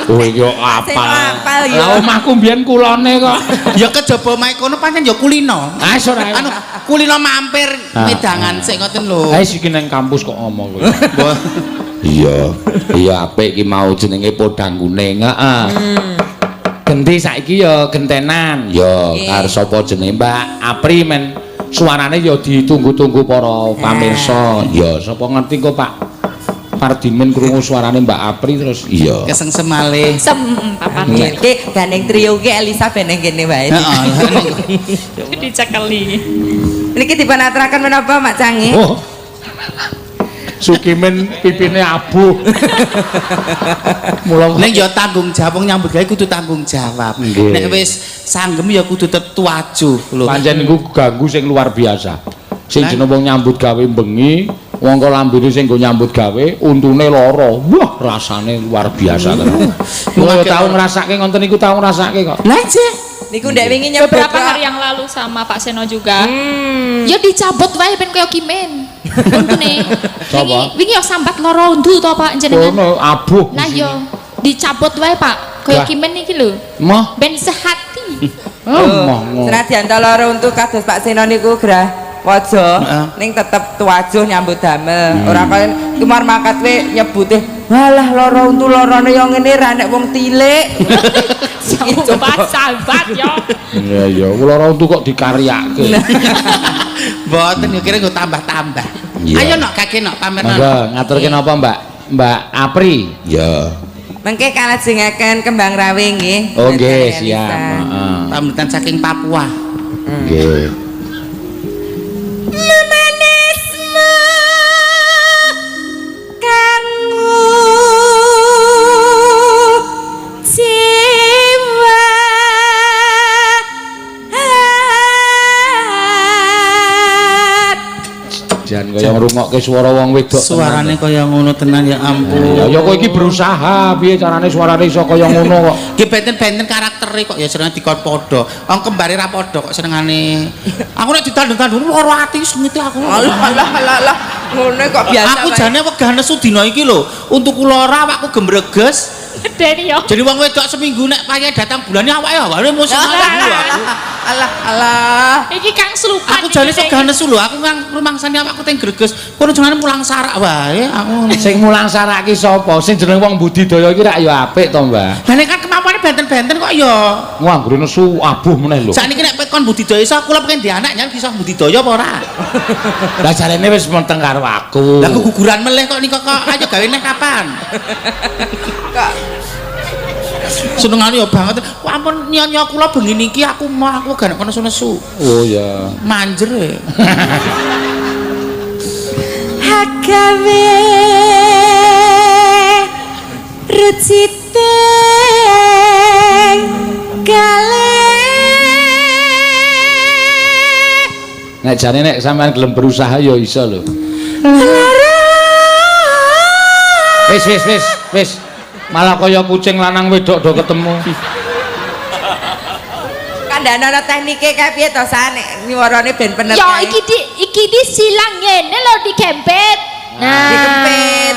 Oh iki kok apal. Apal ya. Lah omahku mbiyen kulone kok. Ya kejaba mae kono pancen ya kulino. Ah iso ra. Anu kulino mampir medangan sik ngoten lho. Ah iki nang kampus kok ngomong kowe. Mbah. Iya. Iya apik iki mau jenenge podang kuning. Heeh. Genti saiki ya gentenan. Ya karo sapa jenenge Mbak Apri men. Suarane ya ditunggu-tunggu para pamirsa. Ya sapa ngerti kok Pak Pardimen krungu suarane Mbak Apri terus iya. Kesengsem malih. Papan Iki gandeng trio ki Elisa ben ning kene wae. Heeh. dicekeli. Niki dipun aturaken menapa Mak Canggih? Oh. Sukimen pipine abuh. Mula Nek ya tanggung jawab nyambut gawe kudu tanggung jawab. Nggih. Nek wis sanggem ya kudu tetep tuajuh lho. pancen niku ganggu sing luar biasa. Sing jeneng wong nyambut gawe bengi, wong kok lambene sing nggo nyambut gawe untune lara. Wah, rasane luar biasa tenan. Kula tau ngrasake ngoten niku tau ngrasake kok. Lah jeh. Niku ndek wingi nyebut Beberapa kok. hari yang lalu sama Pak Seno juga. Ya dicabut wae ben kaya kimen. Untune. Sapa? Wingi ya sambat lara undu to Pak jenengan. Kono abuh. Nah yo dicabut wae Pak. Kaya Lah. kimen iki lho. Mah. Ben sehati. Mah. Senadyan to lara untuk kados Pak Seno niku gerah waja ning tetep tuwajuh nyambut damel. Ora kaya kemar mangkat we nyebute Walah lara untu larane yo ngene ra nek wong tilik. Sahabat yo. Iya lara untu kok dikaryake. Mboten yo kira nggo tambah-tambah. Ayo nok kakek nok pamerna. Monggo ngaturke napa Mbak Apri? Ya. Mengke kalajengaken kembang rawe nggih. Oh nggih, siap. Heeh. Pamitan saking Papua. Nggih. Memanisme kanggo jiwa Jan kaya ngrungokke swara wong wedok. Suarane kaya ngono tenan ya ampun. Ya kok iki berusaha piye carane suarane iso kaya ngono kok. Ki benten-benten karaktere kok ya seneng dikon padha. Wong kembare ra padha kok senengane. Aku nek ditandung-tandung lara ati sengite aku. Alah. Ngene kok biasa. Aku jane wegah nesu dina iki lho. Untuk lara awakku gembreges. Deni yo. Jadi wong wedok seminggu nek paye datang bulannya awake musim Alah. Iki Kang Slupan. Aku jane wegah nesu lho. Aku kang rumangsane awakku teng greges. Kono jenenge mulang sarak wae aku. Sing mulang sarak ki sapa? Sing jeneng wong budidaya iki rak ya apik to, Mbak. Lah nek kan kemampuane benten-benten kok ya. Wah, anggere nesu abuh meneh lho. Sakniki nek kon budidaya iso kula pengen di anak nyang bisa budidaya apa ora? Lah jarene wis menteng karo aku. Lah guguran meleh kok nika kok ayo gawe neh kapan? Senengane ya banget. Wah ampun nyanyi kula bengi niki aku gak nek nesu-nesu. Oh ya. Manjer e. Hagawe rucite gale Nek jane nek sampean gelem berusaha ya iso lho. Wis. Malah kaya kucing lanang wedok do ketemu. Kandhane teknike kae piye to sane nyuwarane ben bener. Yo iki di silang ngene lho dikempet. Nah. Dikempet.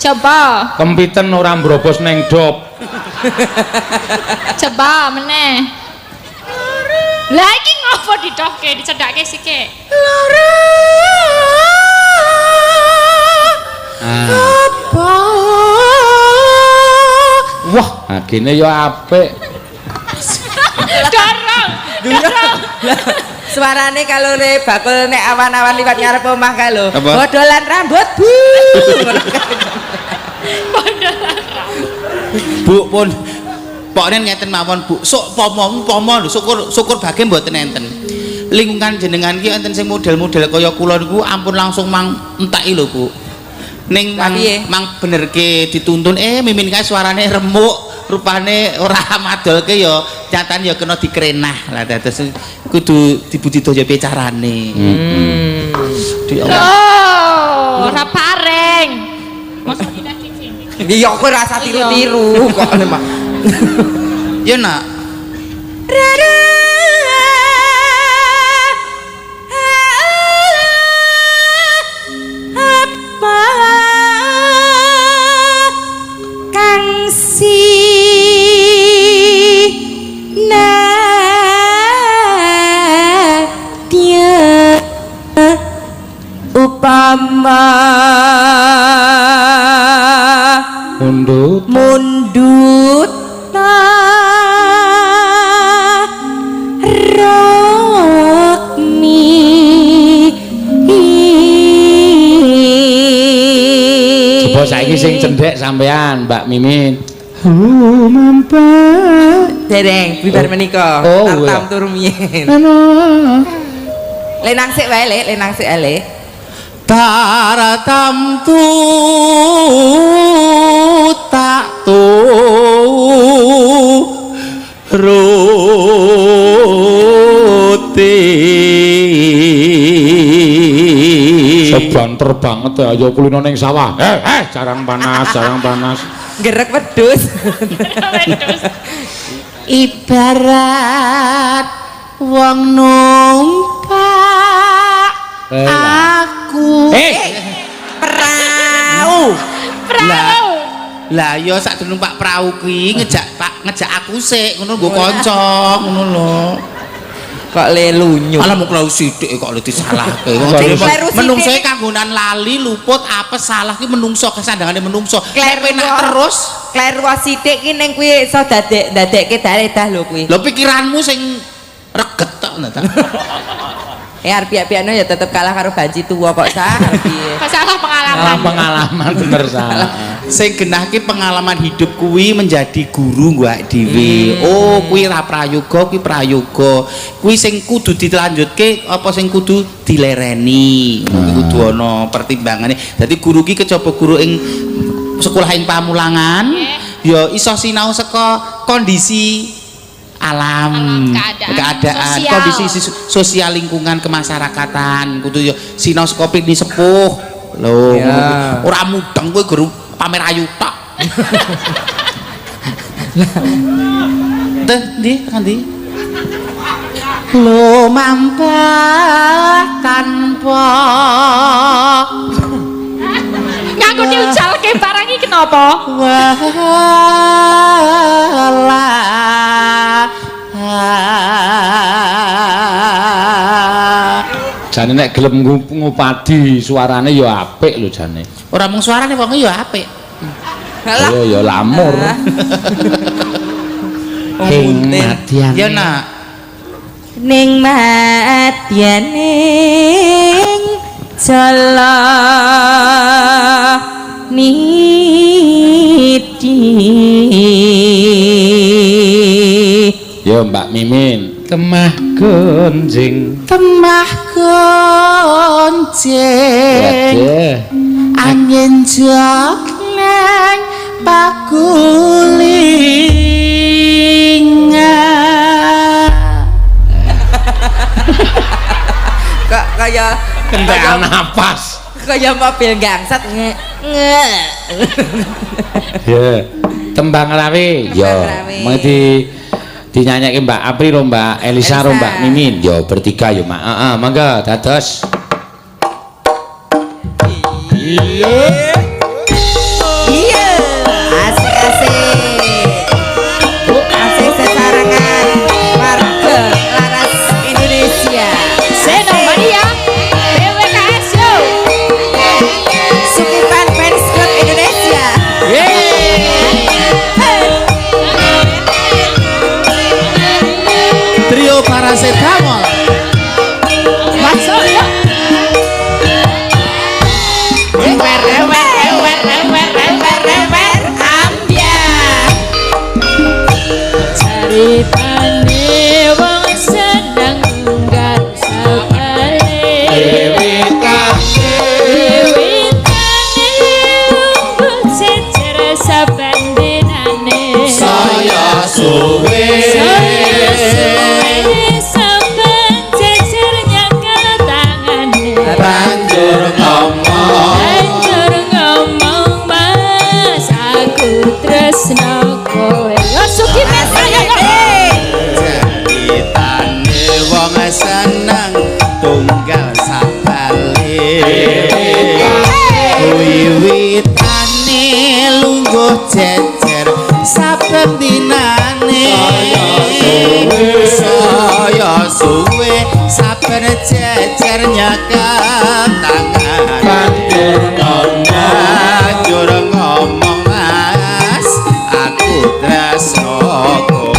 Coba. Kempiten ora mbrobos neng dop. Coba meneh. Lah iki ngopo didoke dicedhake sike? Wah, agene ya apik. Dorong. Suarane kalau bakul nek awan-awan liwat ngarep omah kae lho. Apa? Bodolan rambut, Bu. Bu pun pokoknya ngeten mawon Bu. Sok pomo lho syukur bage mboten enten. Lingkungan jenengan ki enten sing model-model kaya kula niku ampun langsung mang entaki lho Bu. Ning mang benerke dituntun mimin kae suarane remuk, rupane ora madolke ya nyatane ya kena dikrenah. Lah dados kudu dibudidaya piye carane. Oh, ora pareng. Mosok dadi sini. Ya kowe rasa tiru-tiru kok nek. Ya nak. Apa kang dia upama mundut Coba saiki sing cendhek sampean, Mbak Mimin. dereng bibar menika tam turu miyen lenang sik wae lenang sik ale Taratam tu tak tu ruti Sebanter banget ya ayo kulino ning sawah. Jarang panas. gerek wedhus ibarat wong numpak aku perahu lah ya sak numpak perahu ki ngejak aku sik ngono nggo kanca ngono lho Kok lelunyu. Malah mung kleru sithik kok disalahke. Kleru sithik. Menungso kanggonan lali luput apa salah ki menungso kesandangane menungso. Nek penak terus Kleru sithik ki ning kuwi iso dadekke daredah lho kuwi. lho pikiranmu sing reget tok ta. Arep piye-piyene ya tetep kalah karo banci tuwa kok sah. Piye. Masalah pengalaman. Pengalaman bener salah. Sing genahke pengalaman hidup kuwi menjadi guru gua dhewe. Oh, kuwi ra prayoga, kuwi prayoga. Kuwi sing kudu dilanjutke apa sing kudu dilereni. Kudu ana pertimbangane. Dadi guru ki kejaba guru ing sekolah ing Pamulangan, ya iso sinau saka kondisi alam, keadaan sosial. kondisi sosial lingkungan kemasyarakatan kudu ya sinau saka pini sepuh lho Ya. ora mudeng kowe guru pamer ayu tok teh ndi ndi lo mampah tanpa Nganggo diujalke barang iki kenapa? wala Jane nek gelem ngupadi suarane ya apik lho jane. ora mung suarane wong ya apik Oh ya lamur. Ing madyan. ya nak Ning madyaning jala niti. Ya Mbak Mimin, kemah gonjing. kemah gonceng Waduh. angin jok nang pakulingan Kok kaya Kentekan napas. kaya mobil gangsat nge. Ya, tembang rawe. Ya, rawe. mau dinyanyake Mbak Apri ro Mbak Elisa ro Mbak Mimin. Ya bertiga ya Mak. Heeh, mangga dados. Iya. Iya, asik-asik. Asik sesarengan warga laras Indonesia. Seno Maria. BWKS yo. Sukipan Fans Club Indonesia. trio paracetamol Masuk yo. Ceritane wong seneng nggak sakale. Wiwitane lungguh jejer saben dinane. saya suwe Saya suwe saben jejer nyekel tangane. banjur ngomong Banjur ngomong Mas aku tresno kowe. Yo suki mesaya yo. ceritane wong seneng tunggal sabale wiwitane lungguh jejer saben dinane saya suwe saben jejer nyekel tangan banjur ngomong Mas aku tresno kowe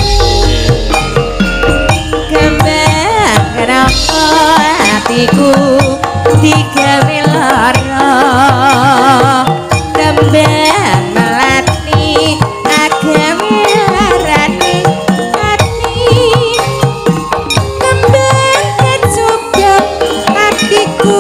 Kembang kenapa hatiku digawe lara. Kembang melati agame larane hati. Kembang kecubang hatiku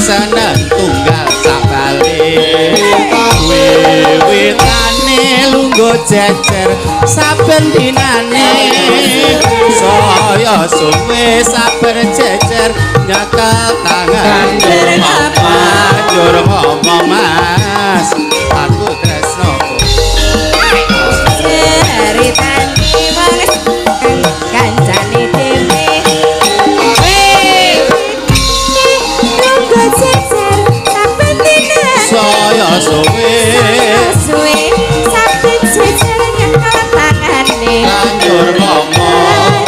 seneng tunggal sak bali wiwitane lungguh jejer saben dinane saya suwe saben jejer nyekel tangan banjur ngomong mas aku tresno ceritane wis kancane dhewe lungguh jejer saben dinane saya suwe saben jejer nyekel tangane banjur ngomong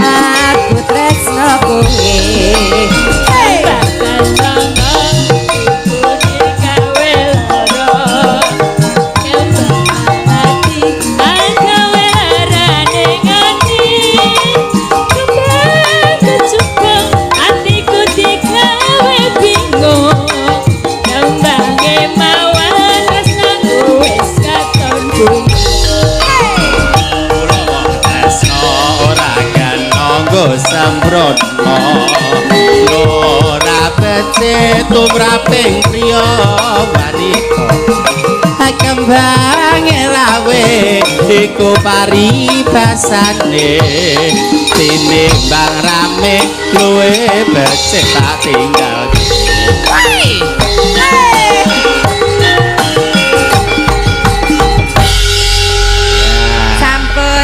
aku tresno kowe sembrono ora becik tumraping priya wanita kembange lawe iku paribasane tinimbang rame luwe becik tak tinggal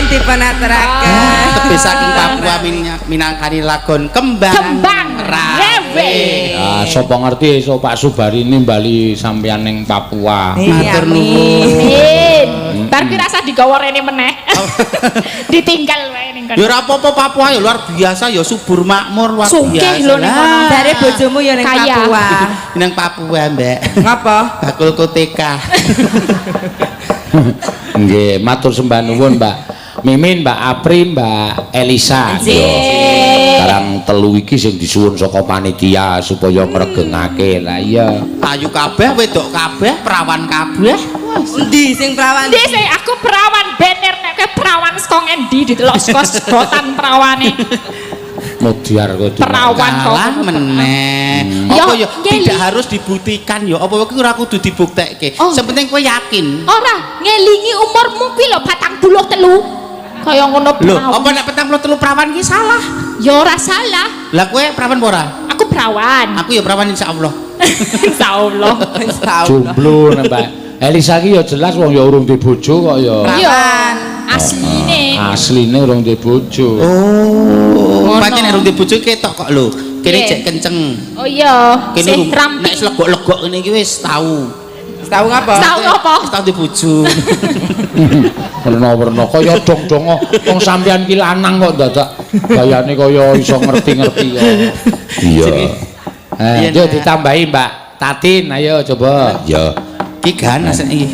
dipenaturaken tepi saking Papua minangkani lagon kembang rawe. Sapa ngerti esuk Pak Subari nimbali sampeyan ning Papua. Matur nuwun. Bar ki rasa digawa rene meneh. Ditinggal wae ning kono. Ya ora apa-apa Papua ya luar biasa ya subur makmur luar biasa. Sugih lho ning kono. Dari bojomu ya ning Papua. Ning Papua, Mbak. Ngapa? Bakul koteka. Nggih, matur sembah nuwun, Mbak Mimin, Mbak Apri, Mbak Elisa. Sekarang telu iki sing disuwun saka panitia supaya ngregengake. Lah iya. Ayu kabeh, wedok kabeh, perawan kabeh. Endi sing perawan? Endi sing aku perawan bener nek kowe perawan saka ngendi didelok saka sedotan perawane. Mudiar kok perawan kok meneh. Apa ya tidak harus dibuktikan ya. Apa kuwi ora kudu dibuktekke. Sing penting kowe yakin. Ora, ngelingi umurmu kuwi lho 43. Kaya ngono perawan. Lho, apa nek 43 perawan ki salah? Ya ora salah. Lah kowe perawan apa ora? Aku perawan. Aku ya perawan insyaallah. Insyaallah. Jomblo Mbak Elisa ki ya jelas wong ya urung duwe bojo kok ya. Iya. Asline. Asline urung duwe bojo. Oh, pancen nek urung duwe bojo ketok kok lho. Kene cek kenceng. Oh iya. Kene nek legok-legok ngene iki wis tau. Tahu ngapa? Tahu apa? Tahu di bojo. Werna-werna kaya dong-dongo wong sampeyan ki lanang kok dadak gayane kaya iso ngerti-ngerti kok. Iya. Yo ditambahi Mbak Tatin, ayo coba. Ya. Ki ganas iki.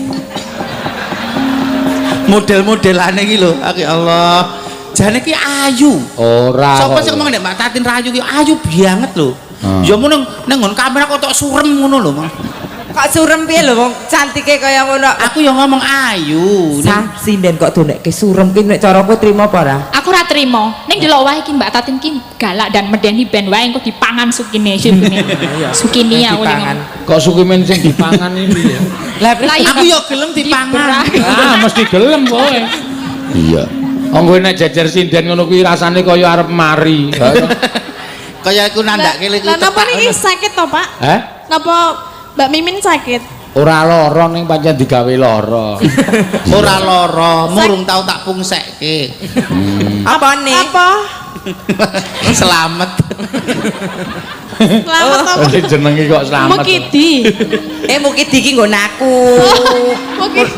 Model-modelane iki lho, ya Allah. Jane ki ayu. Ora. Sopo sing ngomong nek Mbak Tatin rayu ki ayu banget lho. Ya mun nang nggon kamera kok tok surem ngono lho, Mas. Kok surem piye lho wong cantike kaya ngono. Aku ya ngomong ayu. Sinden kok donekke surem ki nek caraku trimo apa ora? Aku ora trimo. Ning delok wae ki Mbak Tatin ki galak dan medeni ben wae engko dipangan sukine. Sukini ya dipangan. Kok sukimen sing dipangan iki ya. Lah aku ya gelem dipangan. Mesti gelem kowe. Iya. Wong nek jejer sinden ngono kuwi rasane kaya arep mari. Kaya aku nandake lek Lah napa niki sakit to, Pak? Hah? Napa Mbak Mimin sakit? Ora lara ning pancen digawe lara. Ora lara, murung tau tak pungsekke. Apane? Apa? Selamat. Selamat apa? Jenenge kok selamat. Mukidi. Mukidi ki nggon aku.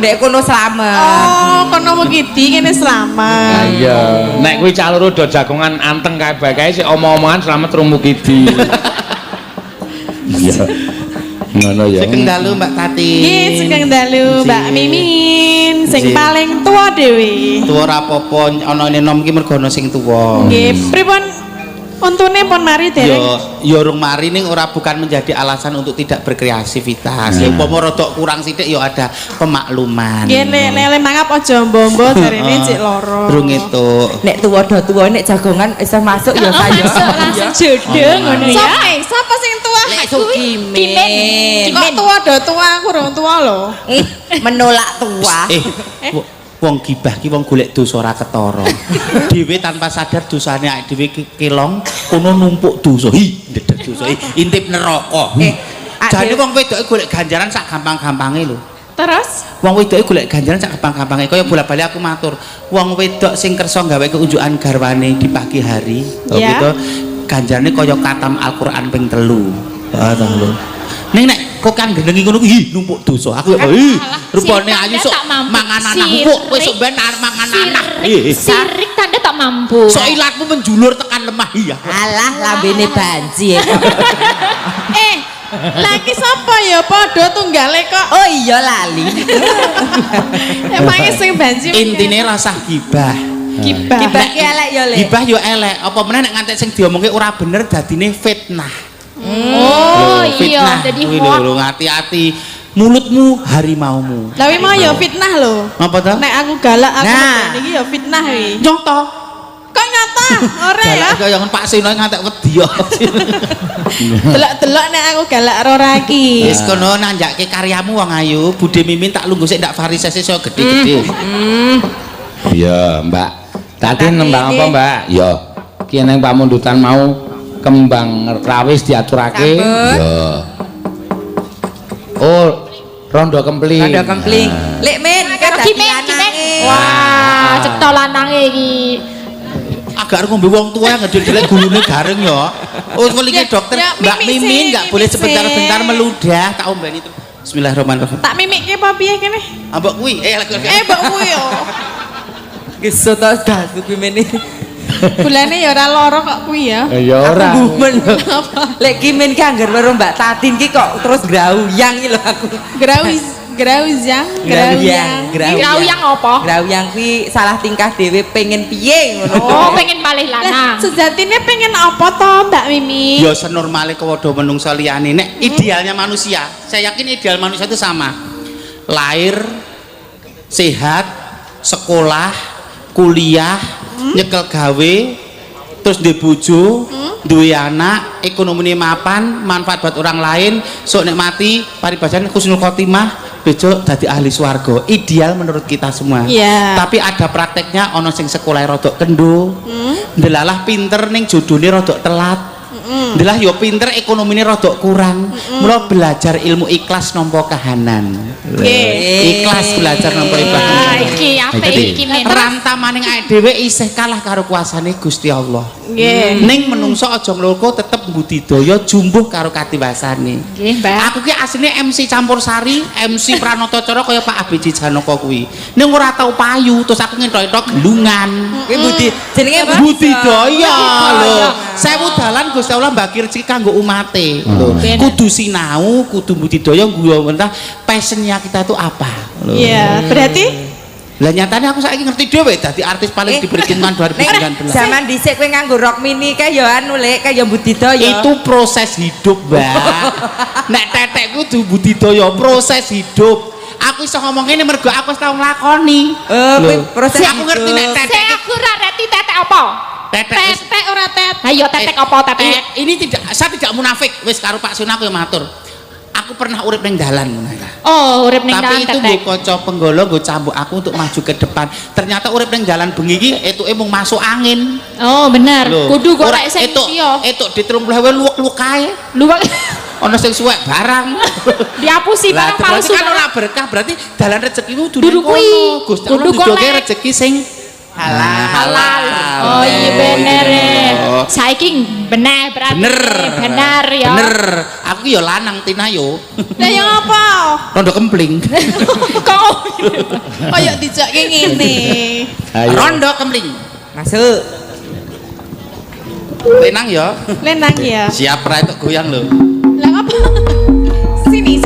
Nek kono selamat. Oh, kono mukidi kene selamat. Iya, nek kuwi cah loro do jagongan anteng kabeh kae sik omong-omongan selamat rung mukidi. Iya. Ngono ya. Sugeng dalu Mbak Tati. Nggih, sugeng dalu Mbak Mimin sing paling tua dhewe. Tuwa ora apa-apa ana enom iki mergo ana sing tuwa. Nggih, pripun Untune pun mari dereng. Yo urung mari ning ora bukan menjadi alasan untuk tidak berkreativitas. Ya umpama rada kurang sithik yo ada pemakluman. Nggih nek mangap aja mbombo jarene cek loro. Durung itu. Nek tuwa nek jagongan iso masuk ya saya. Langsung jodoh ngono ya. Sapa sing tua? Nek Sukimin. Kok tua do tua aku urung tua lho. Menolak tua. Wong gibah ki wong golek dosa ora ketara. Dhewe tanpa sadar dosane awake dhewe kelong kono numpuk dosa. Ndedeg dosa. Intip neraka. Jane wong wedoke golek ganjaran sak gampang-gampange lho. Terus Wong wedoke golek ganjaran sak gampang-gampange. Kaya bola-bali aku matur, wong wedok sing kersa gawe keunjukan garwane di pagi hari, gitu. Ganjarane kaya katam Al-Qur'an ping 3. Heeh to lho. Ning nek kok kan gendengi ngono kuwi numpuk dosa. Aku kok rupane ayu sok mangan anak empuk kowe sok ben arep mangan anak. Sirik tanda tak mampu. Sok ilatmu menjulur tekan lemah iya. Alah lambene banjir. lagi sapa ya padha tunggale kok. Oh iya lali. Emange sing banjir. Intine rasa gibah. Gibah. Gibah ki elek ya le. Gibah yo elek. Apa meneh nek ngantek sing diomongke ora bener dadine fitnah. Oh iya, jadi kuwi lho hati-hati mulutmu harimaumu. Lah wi mau ya fitnah lho. Apa to? Nek aku galak aku iki ya fitnah wi. Nyata. Kok nyata? Ora ya. Galak kaya Pak Sino ngantek wedi yo. Delok-delok nek aku galak ora iki. Wis kono nanjake karyamu wong ayu, Bude Mimin tak lungguh sik ndak varises iso gede-gede. Iya, Mbak. Tadi nembang apa, Mbak? Ya. Ki nang pamundutan mau kembang rawis diaturake. Ya. Oh, rondo kempling. Rondo kempling. Lek men kan dadi lanange. Wah, cetha lanange iki. Agak arep ngombe wong tua yang ngedel-delek gulune gareng ya. Oh, welinge dokter Mbak Mimin enggak boleh sebentar-bentar meludah, tak ombeni terus. Bismillahirrahmanirrahim. Tak mimikke apa piye kene? Ambek kuwi, Mbok kuwi yo. Geso to dasu Mimin iki. Bulane ya ora lara kok kuwi ya. Ya ora. Gumen. Lek Kimin ki anggar karo Mbak Tatin ki kok terus grauyang iki lho aku. Grauyang apa? Grauyang kuwi salah tingkah dhewe pengen piye ngono. Oh, pengen malih lanang. Sejatine pengen apa to Mbak Mimi? Ya senormale kewodo menungso liyane. Nek idealnya manusia, saya yakin ideal manusia itu sama. Lahir, sehat, sekolah, kuliah, nyekel gawe, terus duwe bojo, duwe anak, ekonomine mapan, manfaat buat orang lain, sok nek mati paribasan husnul khotimah, besok dadi ahli swarga. Ideal menurut kita semua. Tapi ada prakteknya ono sing sekolah rodok kendo, ndelalah pinter ning jodone rodok telat. Ndelah yo pinter ekonomine rodok kurang. Mula belajar ilmu ikhlas nampa kahanan. Ikhlas belajar nampa ikhlas. Iki apik iki men. Rantamaning awake dhewe isih kalah karo kuasane Gusti Allah. Ning menungso aja ngloko tetep budidaya jumbuh karo katiwasane. Nggih, Mbak. Aku ki asline MC Campursari, MC Pranatacara kaya Pak ABJ Janaka kuwi. Ning ora tau payu terus aku ngentok-entok gelungan. Kuwi budi jenenge budidaya lho. Sewu dalan Gusti Allah mbagi rezeki kanggo umate. Kudu sinau, kudu budidaya nggo mentah passionnya kita itu apa. Iya, berarti lah nyatanya aku saiki ngerti dhewe dadi artis paling diperhitungkan 2019. Zaman dhisik kowe nganggo rok mini kae ya anu lek kaya budidaya. Itu proses hidup, Mbak. Nek tetek kudu budidaya, proses hidup. Aku iso ngomong ngene mergo aku wis tau nglakoni. Proses aku ngerti nek tetek. Saya aku ora ngerti tetek apa? tetek ora tet. Ayo tetek apa tetek? Ini tidak, saya tidak munafik. Wis karo Pak Sun aku yang matur. Aku pernah urip ning dalan ngono. Oh, urip ning dalan tetek. Tapi itu nggo kanca penggolo nggo cambuk aku untuk maju ke depan. Ternyata urip ning dalan bengi iki etuke mung masuk angin. Oh, bener. Kudu kok rek sing etuk di 30.000 luwek-luwek kae. Luwek. Ono sing suwek barang. Diapusi barang palsu. Kan ora berkah, berarti dalan rezekimu dudu kono. Gusti Allah duduke rezeki sing halal. Oh iya bener. Saiki bener berarti. Bener ya. Bener. Aku ya lanang Tina yo. Lah yang apa? Rondo kempling. Kok koyo dijake ngene. Rondo kempling. Masuk. Lenang ya. Lenang ya. Siap ra itu goyang lho. Lah apa? Sini.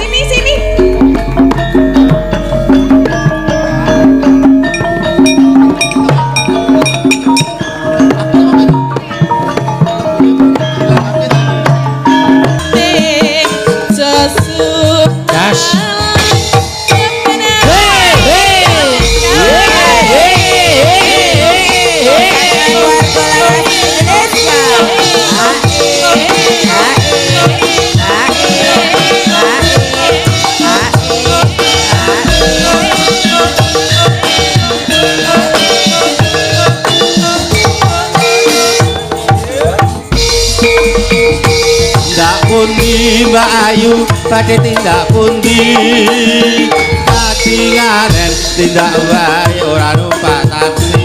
Mbak Ayu badhe tindak pundi kadingaren tindak wae ora numpak taksi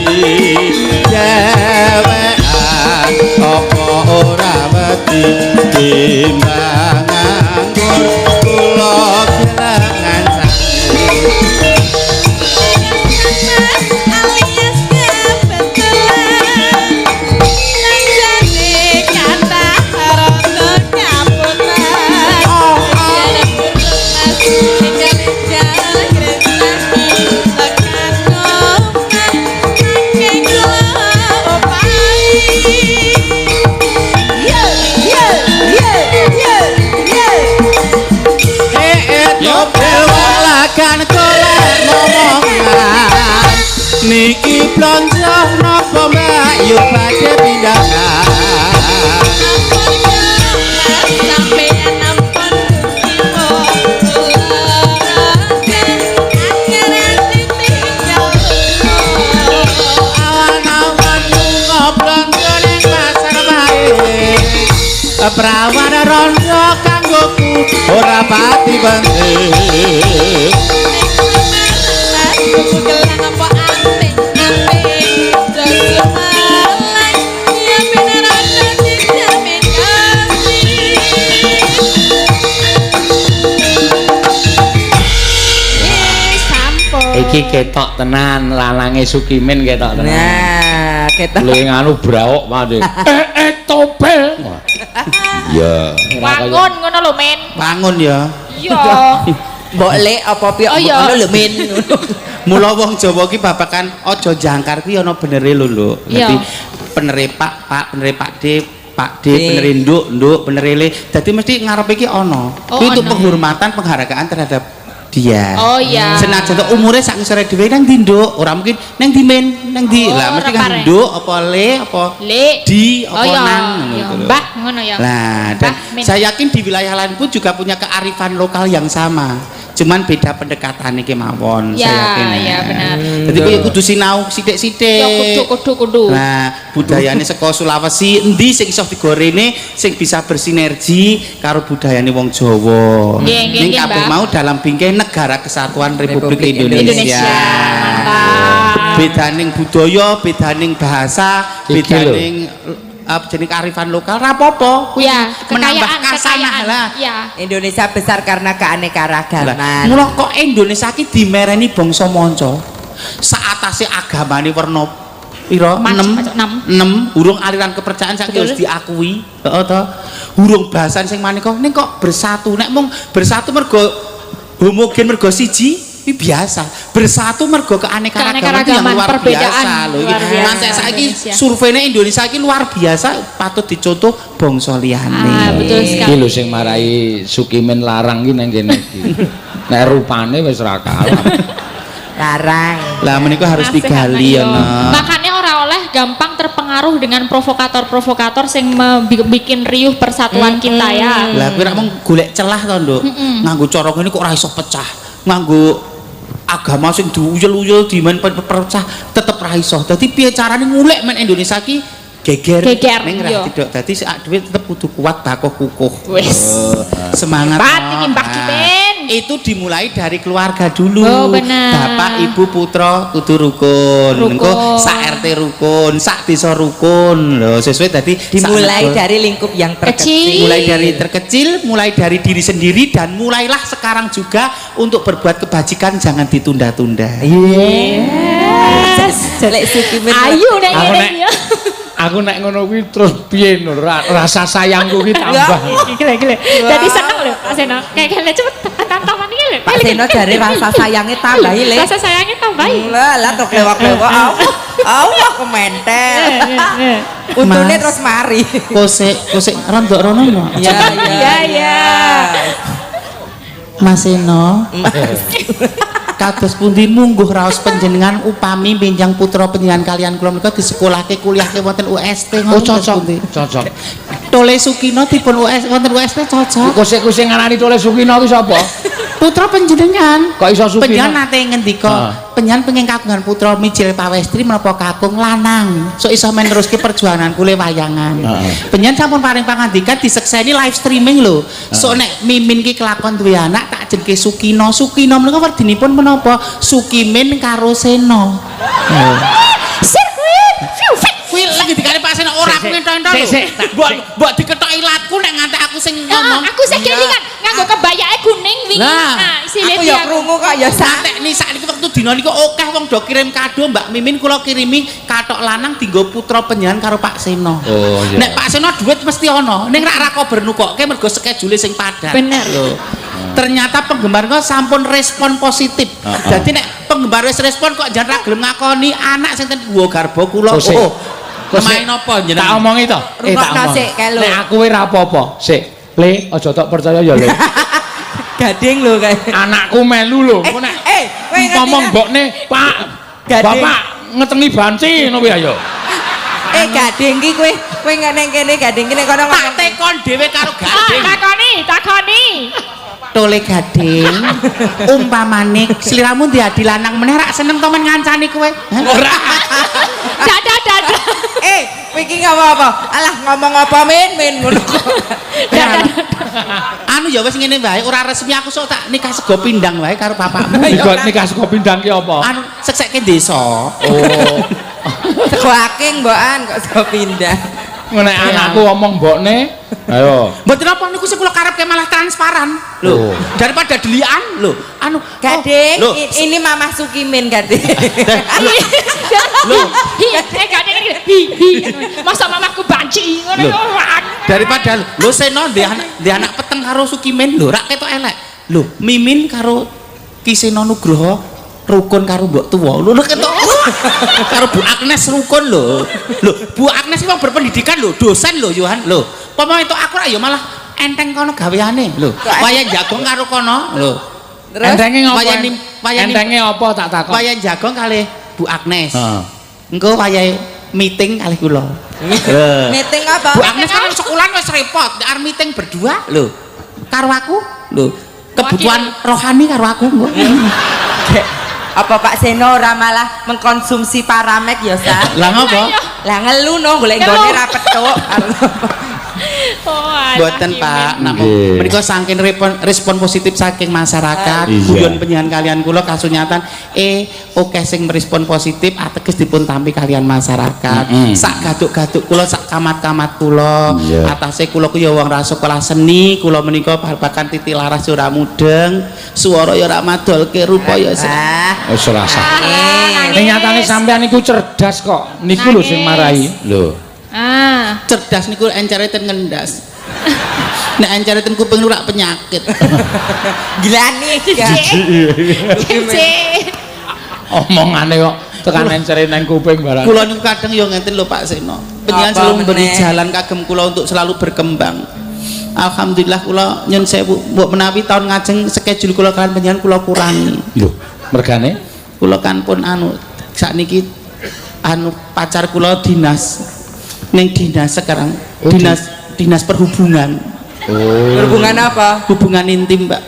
dewean apa ora wedi timbang nganggur kula kelangan alias kebetulan nang jane kata rada nyaputan kan golek momongan niki blonjo napa Mbak Yu badhe pindahan sampeyan ampun awan-awan lunga blonjo ning pasar bae prawan rondo kanggoku ora pati penting Iki ketok tenan lalange Sukimin ketok tenan. Nah, ketok. Lha nganu braok pade. Topel. Ya. Wangun ngono lho, Men. bangun ya Iya. Mbok lek apa piye Oh, iya. ngono lho Min. mula wong Jawa ki babakan aja jangkar ki ana benere lho lho Iya. dadi penere Pak benere Pak D Pak D D. benere nduk benere le dadi mesti ngarepe ki ana Oh, kuwi untuk ana. penghormatan penghargaan terhadap dia Oh iya. senajan to umure sak ngisore dhewe nang ndi nduk ora mungkin nang ndi men nang ndi Oh, lah mesti ora kan pare. nduk apa le apa Le. di apa Oh iya. nang Ya, gitu loh. Mbah ngono ya. Nah, dan Mbah, Men. saya yakin di wilayah lain pun juga punya kearifan lokal yang sama. Cuman beda pendekatan iki mawon, Ya, saya yakin. ya, benar. Jadi kowe kudu sinau sithik-sithik. Ya kudu. Nah, budayane saka Sulawesi endi sing iso digorene sing bisa bersinergi karo budayane wong Jawa. Nggih, nggih, Ning nggih, kabeh Mbak. mau dalam bingkai Negara Kesatuan Republik Republik Indonesia. Indonesia. Mantap. Bedaning budaya, bedaning bahasa, Iki bedaning jenis kearifan lokal rapopo kuwi Ya, menambah kekayaan, kasanah lah. Ya. Indonesia besar karena keanekaragaman. Mula kok Indonesia ki dimereni bangsa manca. Saatase agamane werna pira? Macem-macem, 6. Urung aliran kepercayaan saiki Betul. harus diakui. Heeh to. Urung bahasan sing maneka ning kok bersatu. Nek mung bersatu mergo homogen mergo siji ini biasa. Bersatu mergo keanekaragaman itu yang luar perbedaan biasa loh. luar biasa. Ngantek saiki Indonesia. surveinya Indonesia iki luar biasa patut dicontoh bangsa liyane. Ah, betul Iki sekali. lho sing marai Sukimin larang ki nang kene iki. Nek rupane wis ra kalah. Larang. Lah menika harus Nasihat digali ya. ayo. Makanya orang oleh gampang terpengaruh dengan provokator-provokator sing bikin riuh persatuan kita ya. Lah kuwi nek mung golek celah to, Nduk. Nganggo cara ngene kok ora iso pecah. Nganggo agama sing diuyul-uyul dimen pecah tetep ra iso. Dadi piye carane ngulek men Indonesia ki geger. Geger, Ning iya. ra tidak. Dadi sak dhewe tetep kudu kuat bakoh kukuh. Wis. Semangat. Hebat no. iki Mbah Nah, Kipen. Itu dimulai dari keluarga dulu. Oh, benar. Bapak, Ibu, putra kudu rukun. Rukun. Engko sak RT rukun, sak desa rukun. Lho, sesuai tadi Dimulai dari lingkup yang terkecil. mulai dari terkecil, mulai dari diri sendiri dan mulailah sekarang juga untuk berbuat kebajikan jangan ditunda-tunda. Yes. Lek Sukimin. Ayo nek Aku ngene nek- iki ya. Aku nek ngono kuwi terus piye Nur? Rasa sayangku ki tambah. Gile. Jadi seneng lho Pak Seno. Kayak gile cepet tantaman iki lho. Pak Seno dari rasa sayangnya tambahi le. Rasa sayangnya tambahin. Lah tok lewak-lewak. Aku mentel. Untune Mas. terus mari. Kose rondok rono no. Ya. Mas Eno. Kados pundi mungguh raos panjenengan upami benjang putra panjenengan kalian kula menika disekolahke kuliahke wonten UST Oh ngoten kados cocok. pundi? Cocok. Tole Sukino dipun US wonten UST cocok. Kusik-kusik ngarani Tole Sukino ki sapa? Putra panjenengan. Kok iso Sukino? Panjenengan nate ngendika, panjenengan pengen kagungan putra mijil pawestri menapa kakung lanang. So iso meneruske perjuangan kule wayangan. Panjenengan sampun paring pangandikan disekseni live streaming lho. So nek Mimin ki kelakon duwe anak tak jenenge Sukino. Sukino menika werdinipun menapa? Sukimin karo Seno. Sirkuit. Fiu fit. Kuwi lagi dikare Pak Seno ora aku entok-entok lho. Mbok diketoki latku nek nganti aku sing ngomong. Aku sing kelingan nganggo kebayake kuning wingi. Nah, Aku ya krungu kok ya sak. Santek sakniki wektu dina niku akeh wong do kirim kado Mbak Mimin kula kirimi kathok lanang dienggo putra panjenengan karo Pak Seno. Oh iya. Nek Pak Seno duit mesti ana, ning rak kober nukokke mergo schedule sing padat. Bener. Lho. Ternyata penggemar kok sampun respon positif. Jadi nek penggemar wis respon kok jan ra gelem ngakoni anak sing ten Guwa Garba kula. Main apa jenengan? Tak omongi to. Tak Rungokno omongi. sik kae lho. Nek aku wis ra apa-apa. Sik, Le, aja tak percaya ya, Le. Gading lho kae. Anakku melu lho. Engko nek kowe ngerti ngomong ta? mbokne, Pak. Gading. Bapak ngetengi banci ngono kuwi ayo. Gading ki kowe nang kene gading kene kono Tak tekon dhewe karo gading. Takoni. Tole gading. Umpamane sliramu diadi lanang meneh rak seneng to men ngancani kowe. Ora. Dadah. Kowe iki ngomong apa? Alah ngomong apa min ngono kok. Anu ya wis ngene wae, ora resmi aku sok tak nikah sego pindang wae karo bapakmu. Nikah saka pindang ki apa? Anu sekseke desa. Oh. Sego aking mbokan kok sego pindah. Nek anakku ngomong mbokne, ayo. Mboten apa niku sing kula karepke malah transparan. Lho, daripada delian lho. Anu Gading, lho, ini Mamah Sukimin Gading. Lho, Gading hi. Masa mamaku banci ngono kok. daripada lho Seno ndek anak peteng karo Sukimin lho, rak ketok elek. Lho, Mimin karo Ki Seno Nugroho rukun karo mbok tuwa. Lho ketok. Karo Bu Agnes rukun lho. Lho, Bu Agnes iki wong berpendidikan lho, dosen lho Yohan. Lho, pomo entuk aku ra ya malah enteng kono gaweane. Lho, wayah jagong karo kono. Lho. Terus Entenge ngopo? wayah Entenge apa tak takon? wayah jagong kalih Bu Agnes. Heeh. Engko wayahe meeting kalih kula. meeting apa? Bu Agnes kan sekolahan wis repot, arep meeting berdua lho. Karo aku lho. Kebutuhan rohani karo aku engko. Apa Pak Seno ora malah mengkonsumsi paramek ya, Sa? Lah ngopo? Lah ngelu no golek nggone ra petuk. Mboten Pak, namung menika saking respon positif saking masyarakat, guyon penyihan kalian kula kasunyatan akeh sing merespon positif ateges dipun tampi kalian masyarakat. Sak gaduk-gaduk kula sak kamat-kamat kula, atase kula ku ya wong ra sekolah seni, kula menika babagan titi laras ora mudeng, swara ya ora madolke, rupa ya Wis ora sah. Ning nyatane sampean niku cerdas kok. Niku lho sing marahi. Lho. cerdas niku encare ten ngendas. Nek encare ten kuping ora penyakit. Gilani ya. Omongane kok tekan encere nang kuping barang. Kula niku kadang ya ngenten lho Pak Seno. Panjenengan Apa selalu memberi meneh? jalan kagem kula untuk selalu berkembang. Alhamdulillah kula nyun sewu mbok menawi tahun ngajeng schedule kula kalian panjenengan kula kurangi. Lho, mergane Kula kan pun anu sakniki anu pacar kula dinas ning dinas sekarang dinas perhubungan. Berhubungan apa? Hubungan intim, Mbak.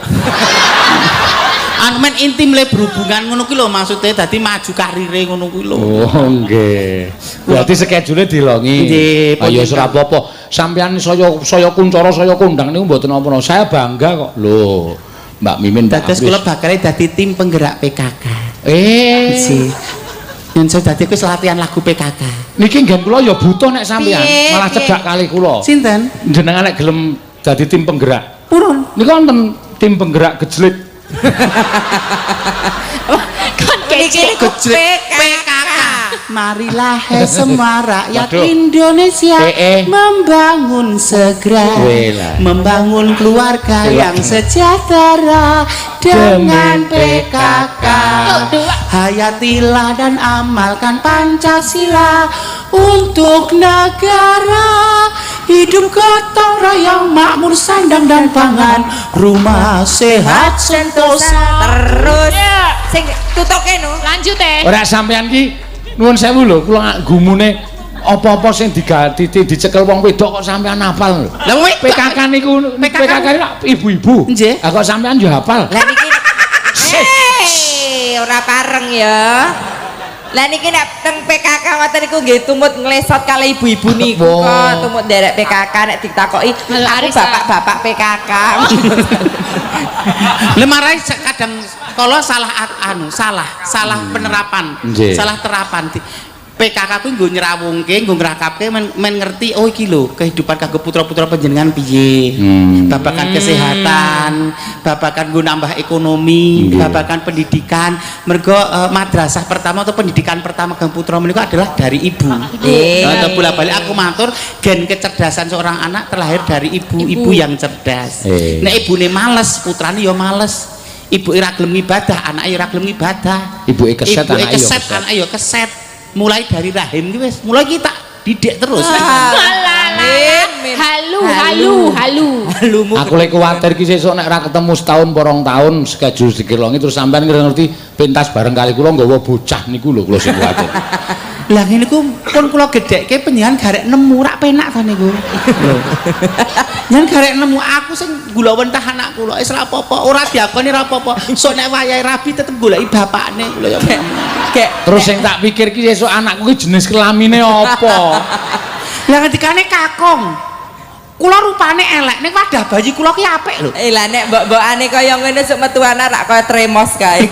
Anu men intim le berhubungan ngono kuwi lho maksude dadi maju karire ngono kuwi lho. Oh, nggih. Berarti schedule dilongi. Nggih, Ayo ora apa-apa. Sampeyan saya kuncara saya kondang niku mboten apa-apa. Saya bangga kok. Lho, Mbak Mimin Dados kula bakal dadi tim penggerak PKK. Sih. Yen saya dadi wis latihan lagu PKK. Niki nggen kula ya butuh nek sampeyan, Piye, malah piye? cedak kali kula. Sinten? Jenengan nek gelem dadi tim penggerak. Purun. Niku wonten tim penggerak gejlit. Kan kece. PKK. Marilah semua rakyat Waduh. Indonesia Eh. membangun segera, Wela. membangun keluarga yang sejahtera dengan PKK. Hayatilah dan amalkan Pancasila untuk negara. Hidup gotong royong, makmur sandang dan pangan, rumah sehat sentosa. Terus sing tutuke no. Lanjut Ora sampeyan ki nuwun sewu lho, kula gumune apa-apa sing dicekel wong wedok kok sampean hafal lho. Lah wedok PKK niku PKK ibu-ibu. Nggih. Lah kok sampean yo hafal? Lah niki ora pareng ya. Lah niki nek teng PKK ngoten niku nggih tumut nglesot kali ibu-ibu niku kok tumut nderek PKK nek ditakoki aku bapak-bapak PKK. Lemarai kadang kalau salah salah penerapan, salah terapan. PKK ku nggo nyrawungke, nggo ngrakapke men ngerti oh iki lho kehidupan kanggo putra-putra panjenengan piye. Babagan kesehatan, babagan nggo nambah ekonomi, babagan pendidikan. Mergo madrasah pertama atau pendidikan pertama kanggo putra menika adalah dari ibu. Atau bolak-balik aku matur gen kecerdasan seorang anak terlahir dari ibu yang cerdas. Nek ibune males, putrane ya males. Ibu ira gelem ibadah, anake ira gelem ibadah. Ibuke keset, anake ya keset. Mulai dari rahim iki wis mulai kita didik terus. Halu. Aku lek kuwatir ki sesuk nek ora ketemu setahun porong tahun sekajur dikilongi terus sampean ngerti pentas bareng kali kula nggawa bocah niku lho kula sing kuwatir. Lah ngene ku pun kula gedhekke panjenengan garek nemu rak penak ta niku. Lho. Yen garek nemu aku sing gula wentah anak kula wis ra apa-apa, ora diakoni ra apa-apa. Sok nek wayahe rabi tetep goleki bapakne kula ya. Terus sing tak pikir ki sesuk anakku ki jenis kelamine apa? Lah ngendikane kakong. Kula rupane elek ning wadah bayi kula ki apik lho. Lah nek mbok-mbokane kaya ngene sok metu anak rak kaya tremos kae.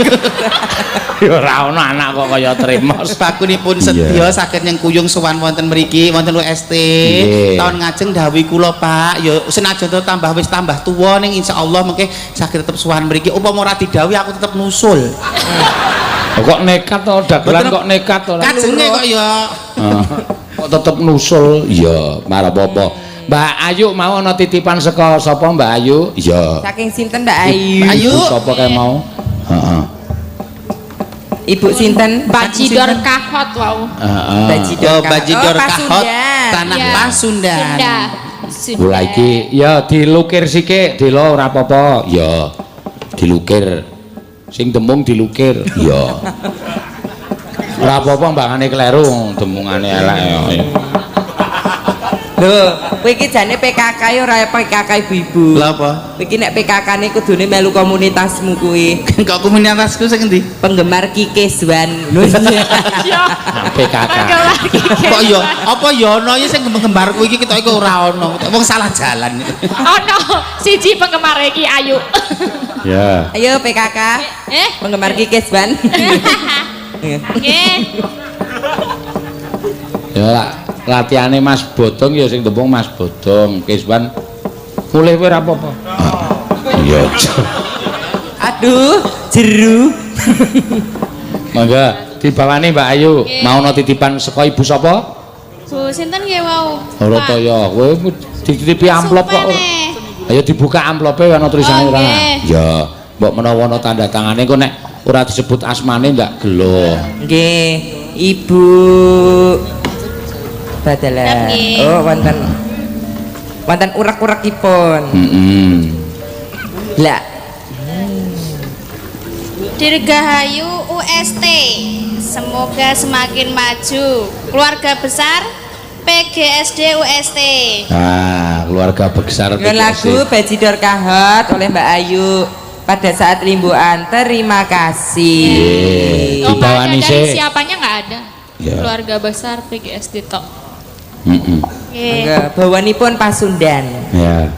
Ya ora ono anak kok kaya tremos. Bakunipun sedya saged nyengkuyung sowan wonten mriki wonten UST. Tahun ngajeng dawuh kula Pak, ya senajan to tambah wis tambah tuwa ning insyaallah mengke saged tetep sowan mriki. Upama ora didhawuhi aku tetep nusul. Kok nekat to dagelan kok nekat to. Kajenge kok ya. Kok tetep nusul. Ya, ora apa-apa. Mbak Ayu mau ana titipan saka sapa Mbak Ayu? Iya. Saking sinten Mbak Ayu? Ayu sapa kae mau? Heeh. Ibu sinten? Bajidor Kahot wau. Bajidor Kahot tanah Pasundan. Kula iki ya dilukir sithik, dilo ora apa-apa. Ya. Dilukir. Sing demung dilukir. Ya. Ora apa-apa mbangane kleru, demungane elek ya. Lho, kowe iki jane PKK ya ora PKK ibu-ibu. Lha apa? Kowe iki nek PKK-ne kudune melu komunitasmu kuwi. Kok komunitasku sing endi? Penggemar Kikeswan. PKK. Kok ya apa ya ana ya sing penggemarku iki ketok iku ora ana. Wong salah jalan. Ono siji penggemar iki Ayu. Ya. Ayo PKK. Penggemar Kikeswan. Nggih. Ya latihane Mas Bodong ya sing tembung Mas Bodong Kiswan mulih kowe ora apa-apa. Iya. Aduh, jeru. Mangga dibawani Mbak Ayu. Mau ana titipan saka ibu sapa? Bu sinten nggih wau? Ora to ya, kowe dititipi amplop kok. Ayo dibuka amplope ana tulisane ora. Ya, mbok menawa ana tanda tangane kok nek ora disebut asmane ndak gelo. Nggih, Ibu Badalah. Oh, wonten urak-urakipun. Lah. Dirgahayu UST. Semoga semakin maju. Keluarga besar PGSD UST. Ah, keluarga besar PGSD. Lagu Bajidor Kahot oleh Mbak Ayu pada saat rimbuan. Terima kasih. Dibawani sih. Siapanya nggak ada. Keluarga besar PGSD tok. Enggak, bawanipun Pasundan. Ya.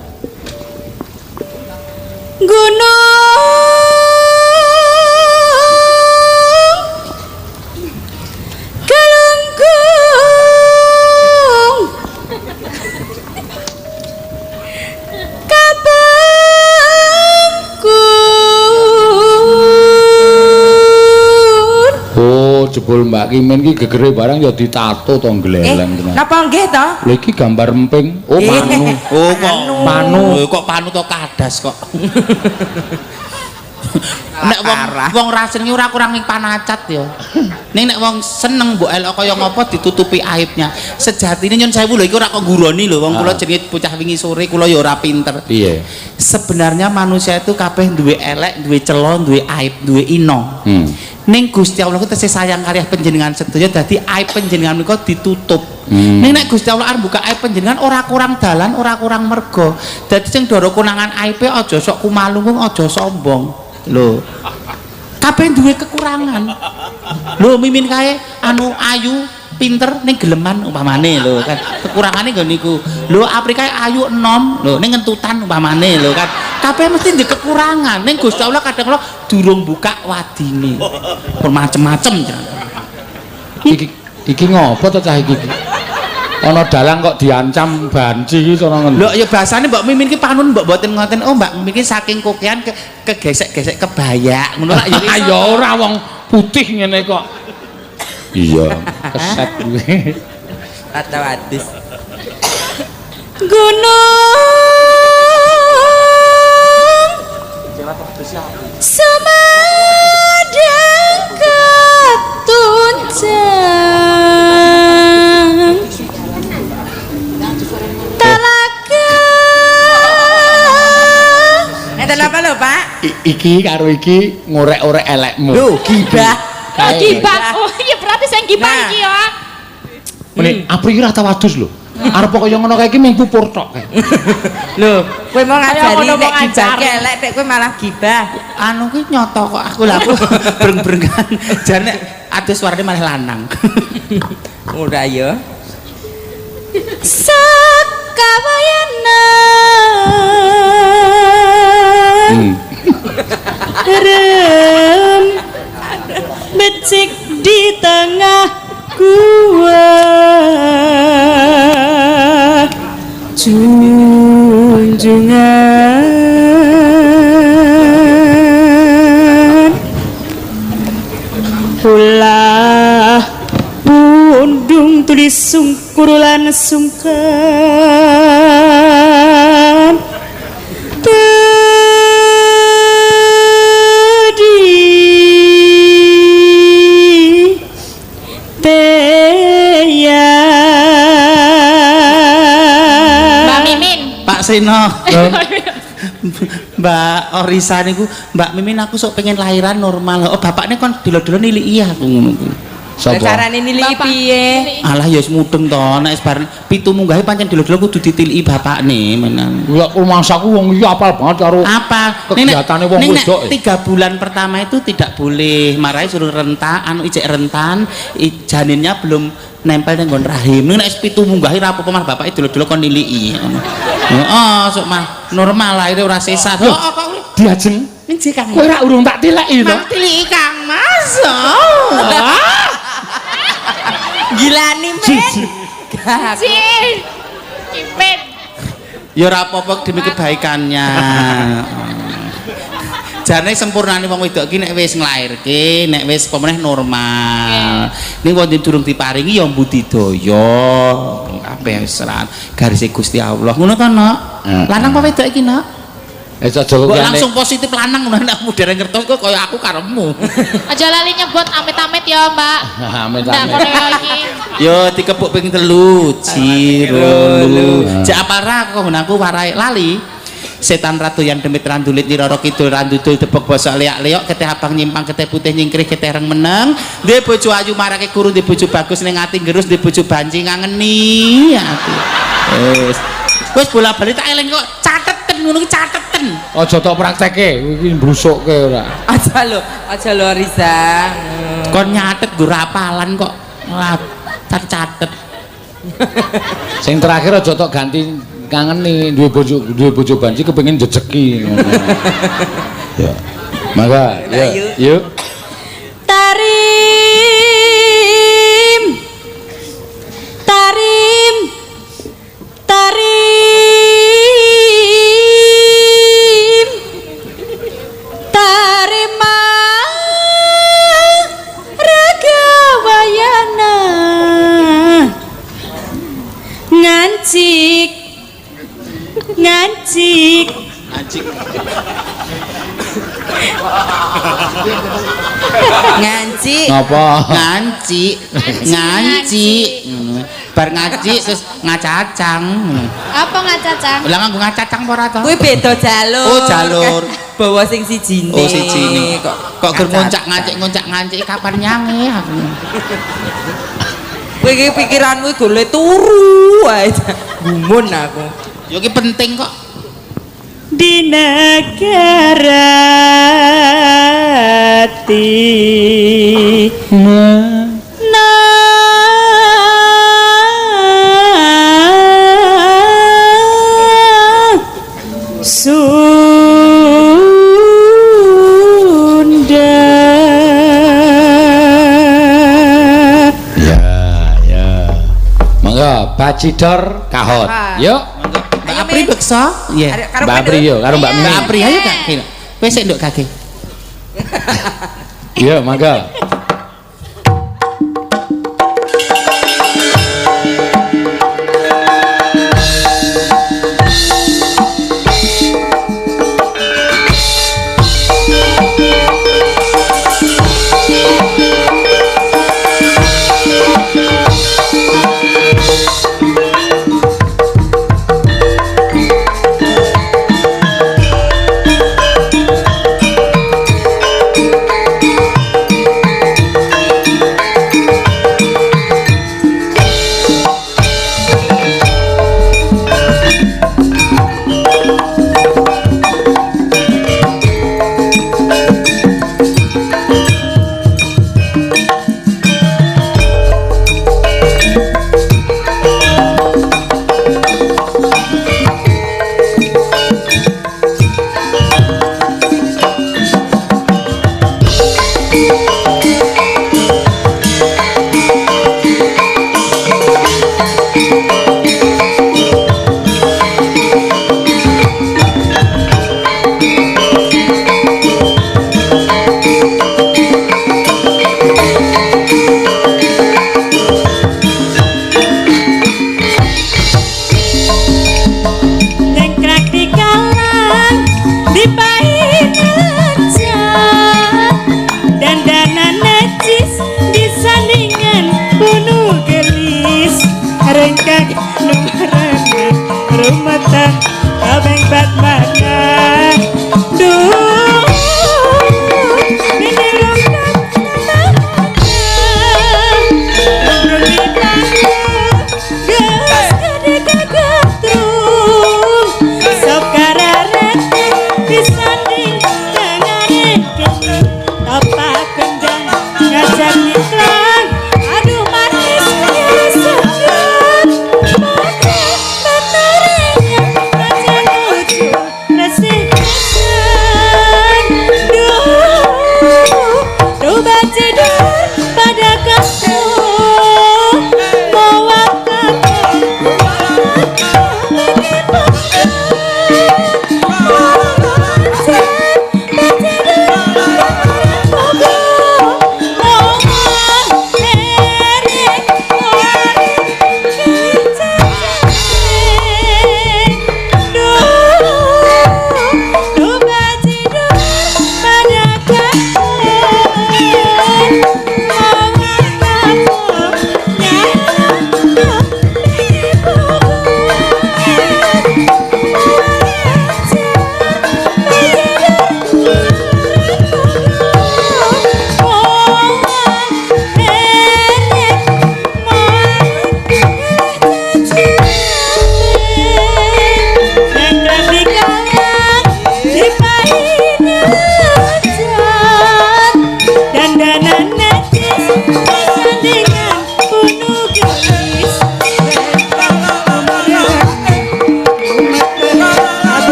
Gunung Galunggung Kabangkun. Oh, jebul Mbak Kimin ki gegere barang ya ditato to gleleng tenan. Napa nggih to? Lha iki gambar emping. Oh, panu. Oh, kok panu. Kok panu to kadas kok. Nek wong rasene ora kurang ning panacat ya. Ning nek wong seneng mbok elok kaya ngopo ditutupi aibnya. Sejatine nyun sewu lho iki ora kok ngguroni lho wong kula jenenge bocah wingi sore kula ya ora pinter. Piye? Sebenarnya manusia itu kabeh duwe elek, duwe celo, duwe aib, duwe ino. ning Gusti Allah ku tesih sayang karya panjenengan sedaya dadi aib panjenengan menika ditutup. Ning nek Gusti Allah arep buka aib panjenengan ora kurang dalan, ora kurang merga. Dadi sing ndara konangan aibe aja sok kumalungkung, aja sombong. Lho. Kabeh duwe kekurangan. Lho Mimin kae anu ayu pinter ning geleman umpamane lho kan. Kekurangane nggo niku. Lho Aprika ayu enom, lho ning ngentutan umpamane lho kan. Kabeh mesti ndek kekurangan. Ning Gusti Allah kadang kala durung buka wadine. Pun macem-macem jan. Iki ngopo to cah iki? Ana dalang kok diancam banci iki cara ngono. Lho ya bahasane Mbak Mimin ki panun mbok mboten ngoten. Oh Mbak Mimin ki saking kokean kegesek-gesek kebaya ngono lak ya. Ayo ora wong putih ngene kok. Iya, keset kuwi. Atau adus. Gunung Semadang ketunjang Talaga Enten apa lho, Pak? Iki karo iki ngorek-orek elekmu. Lho, gibah. Gibah. Oh iya berarti sing gibah Nah. iki ya. Mene Apri ora tau adus lho. Arep kaya ngono kae iki mung pupur tok kae. Lho, kowe mau ngajari ngono nek mau gibah ngajar. elek, nek kowe malah gibah. Anu ki nyoto kok aku lah aku breng-brengan. Jane adus suarane malah lanang. Ora ya. Sakawayana Rem becik di tengah gua junjungan ulah bundung tulis sungkurulan sungkan tadi Mbak Mimin. Pak Seno. Mbak Orisa niku, Mbak Mimin aku sok pengen lahiran normal. Oh bapaknya kon dilo-dilo niliki aku ngono ku. Lah carane niliki Bapak. piye? Alah ya wis mudeng to nek bar pitu munggahe pancen dilo-dilo kudu ditiliki bapakne menan. Lah rumahsaku wong iki apal banget karo Apa? kegiatane wong Nek wedok. 3 bulan pertama itu tidak boleh marai suruh rentan, anu ijek rentan, janinnya belum nempel nang nggon rahim. Nek wis pitu munggahe ra apa-apa mar bapake dilo-dilo kon niliki. Heeh, sok mah normal lahir ora sesat. Oh, kok Diajeng. ning Kang. Kowe ora urung tak tileki to. Mang tiliki Kang Mas. Gilani men. Sih. Cipet. Ya ora apa-apa demi kebaikannya. Jane sempurnane wong wedok ki nek wis nglairke, nek wis pemeneh normal. Ning wong durung diparingi ya budidaya. Kabeh wis garise Gusti Allah. Ngono to, Nok? Lanang apa wedok iki, Nok? Aja Kok langsung positif lanang ngono nek mudere ngertos kok kaya aku karemu. Aja lali nyebut amit-amit ya, Mbak. Ndak kono ya iki. Yo dikepuk ping 3, Ciro. Cek apara kok aku warai lali. Setan ratu yang demit randulit nyiroro kidul randudul tebek bosok leak-leok keteh abang nyimpang keteh putih nyingkrih keteh reng meneng duwe bojo ayu marake kuru duwe bojo bagus ning ati ngerus duwe bojo banci ngangeni ati wis bola-bali tak eling kok cateten ngono ki cateten aja tok praktekke iki mbrusukke ora. Aja lo Riza. kon nyatet nggo rapalan kok catet Sing terakhir aja tok ganti ngangeni duwe bojo banci kepengin jejeki ngono. Ya. Maka ya, yuk. Tarim Tarim Tarim Tarima Ragawayana Ngancik Ngancik anjing Nganci. Napa? nganci bar ngaji terus ngacacang. Apa ngacacang? Lah nganggo ngacacang apa ora to? Kuwi beda jalur. Oh, jalur. Bawa sing sijine. Oh, sijine. Kok ger ngoncak-ngancik kapan nyange aku. Kowe iki pikiranmu golek turu wae. Gumun aku. Yo ki penting kok. Di negara hati Sunda. Ya. Monggo Bacidor kahot. Yuk. Mbak Apri beksa? Iya. Mbak Apri yo karo Mbak Mbak Mimin. Apri ayo Kak. Wis sik nduk kaki. Yo monggo.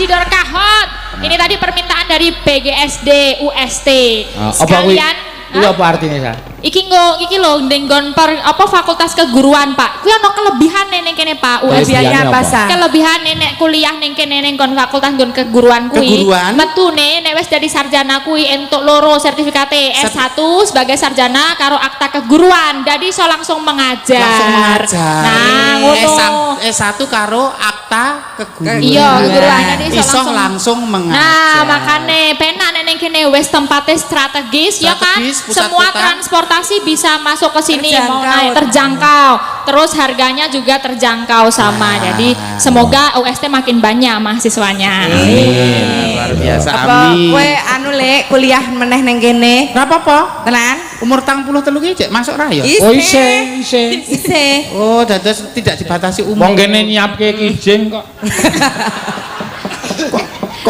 Jidor Kahot. Ini tadi permintaan dari PGSD UST. Apa kuwi? Sekalian Kuwi apa artinya, Sa? iki lho ndenggon fakultas keguruan, Pak. Kuwi ana kelebihane ning kene, Pak. UST Kelebihannya apa, apa? Sa? kelebihane nek kuliah ning kene ning fakultas nggon keguruan kuwi. Keguruan? Metune nek wis dadi sarjana kuwi entuk loro sertifikate S1 sebagai sarjana karo akta keguruan. Jadi iso langsung mengajar. Langsung mengajar. Nah, ngono. S1 karo akta keguruan. Iya, keguruan jadi iso langsung mengajar. Nah, makane penak nek ning kene wis tempatnya strategis, ya kan? Strategis, pusat Semua kota. transportasi bisa masuk ke sini mau Terjangkau. naik terjangkau. Terus harganya juga terjangkau sama. Jadi semoga UST makin banyak mahasiswanya. Luar biasa. Apa Amin. kowe anu Lek kuliah meneh ning kene? Ora apa-apa. Tenan? Umur 33 ki cek masuk ra ya? Oh, isih. Isih. Oh, dados tidak dibatasi umur. Wong kene nyiapke kijing kok.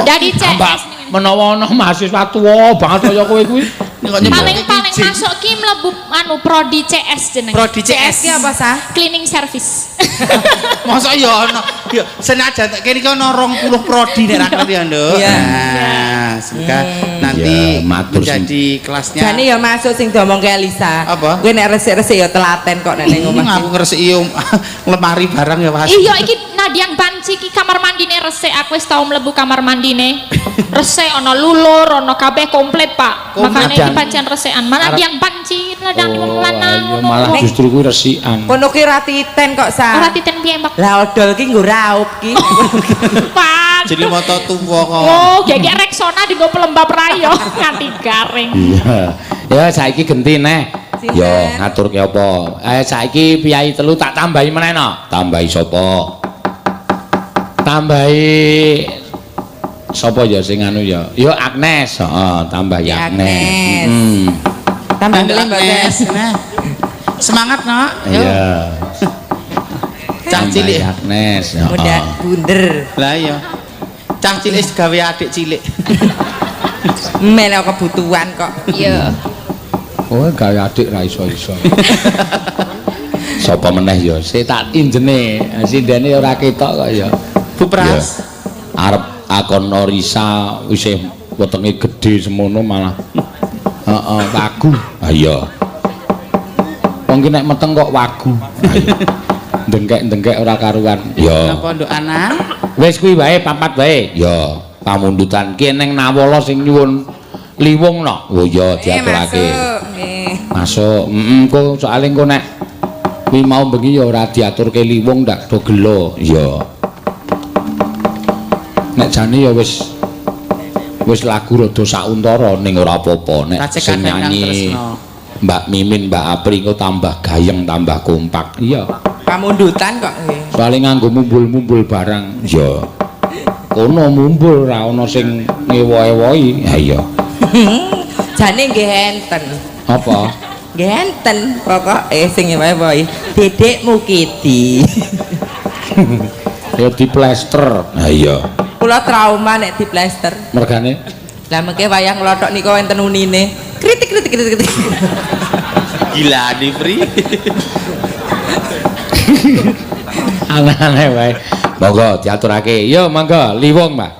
Jadi Mbak, CS menawa ana mahasiswa tuwa banget kaya kowe kuwi. paling masuk ki mlebu anu prodi CS jeneng. Prodi CS. CS ki apa, Sa? Cleaning service. Masa ya ono. Ya senajan kene iki ono 20 prodi nek ra ngerti ya, Nduk. Iya. Nah, semoga nanti Ya, matur sing- menjadi kelasnya. Jane ya masuk sing diomongke Elisa. Apa? Kowe nek resik-resik ya telaten kok nek ning omah. Aku ngresiki lemari barang ya, Mas. Iya iki Nadian Banci ki kamar mandine resik aku wis tau mlebu kamar mandine. Resik ana lulur, ana kabeh komplit, Pak. Komplit. Makane iki Nadian. pancen resekan. Mana Nadian Banci, Nadian Oh, lanang ayo ngono. malah justru kuwi resikan. Kono ki ra titen kok, Sa. Ora titen piye, Mbak? Lah odol ki nggo raup ki. Pak. Jadi moto tuwa kok. Oh, gegek Rexona dienggo pelembab rayo nganti garing. Iya. Ya saiki genti neh. Sinten? Yo ngaturke apa? Saiki piyai telu tak tambahi meneh no. Tambahi sapa? Tambahi sapa ya sing anu ya? Yo Agnes, heeh, tambahi Ya, Agnes. Agnes. Hmm. Tambah Mbak beli Mbak Agnes. Nah. Semangat, Nak. Yo. Iya. Cah Tambahi cilik. Agnes, Mudah heeh. bunder. Lah iya. Cah cilik gawe adik cilik. Melo kebutuhan kok. Iya. Oh, gawe adik ra iso-iso. Sapa meneh ya? Sik tak injene. Sindene ora ketok kok ya. Bu Pras. Arep akon Norisa isih wetenge gedhe semono malah. Heeh, wagu. Ha iya. Wong ki nek meteng kok wagu. Ha iya. Dengkek-dengkek ora karuan. Ya. Apa nduk anak? Wis kuwi wae papat wae. Ya, pamundutan ki ning Nawala sing nyuwun liwung no. Oh iya diaturake. Masuk. Nggih. Masuk. Engko soalé engko nek kuwi mau bengi ya ora diaturke liwung ndak do gelo. Iya. Nek jane ya wis lagu rada sauntara ning ora apa-apa nek Racek sing kakek Kang nyanyi Tresno. Mbak Mimin, Mbak Apri engko tambah gayeng, tambah kompak. Iya. Pamundutan kok nggih. Soale nganggo mumbul-mumbul barang. Iya. Kono mumbul ra ono sing ngewo-ewohi. Ha iya. Jane nggih enten. Apa? Nggih enten pokoke sing wae-wae. Dedek Mukidi. Ya diplester. Ha iya. Kula trauma nek diplester. Mergane Lah mengke wayah nglothok nika enten unine. Kritik. Gila nih, Pri. aneh-aneh wae. Monggo diaturake. Yo monggo liwung, Mbak.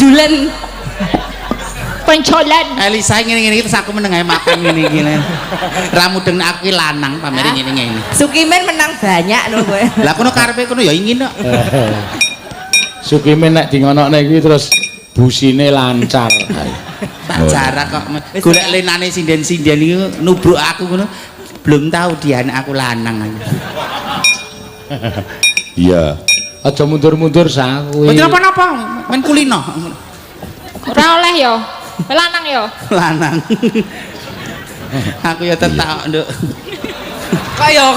Julen. Pencolan. Elisa ngene-ngene terus aku meneng ae makan ngene-ngene. Ra mudeng aku ki lanang pamere ngene-ngene. Sukimen menang banyak lho kowe. Lah kono karepe kono ya ingin kok. Sukimen nek di ngonokne iki terus busine lancar. Tak jarak kok golek lenane sinden-sinden iki nubruk aku ngono. Belum tahu dia anak aku lanang. Iya. Aja mundur-mundur sa kuwi. Mboten apa-apa, men kulino. Ora oleh ya. Lanang ya. Lanang. Aku ya tetak nduk. Kaya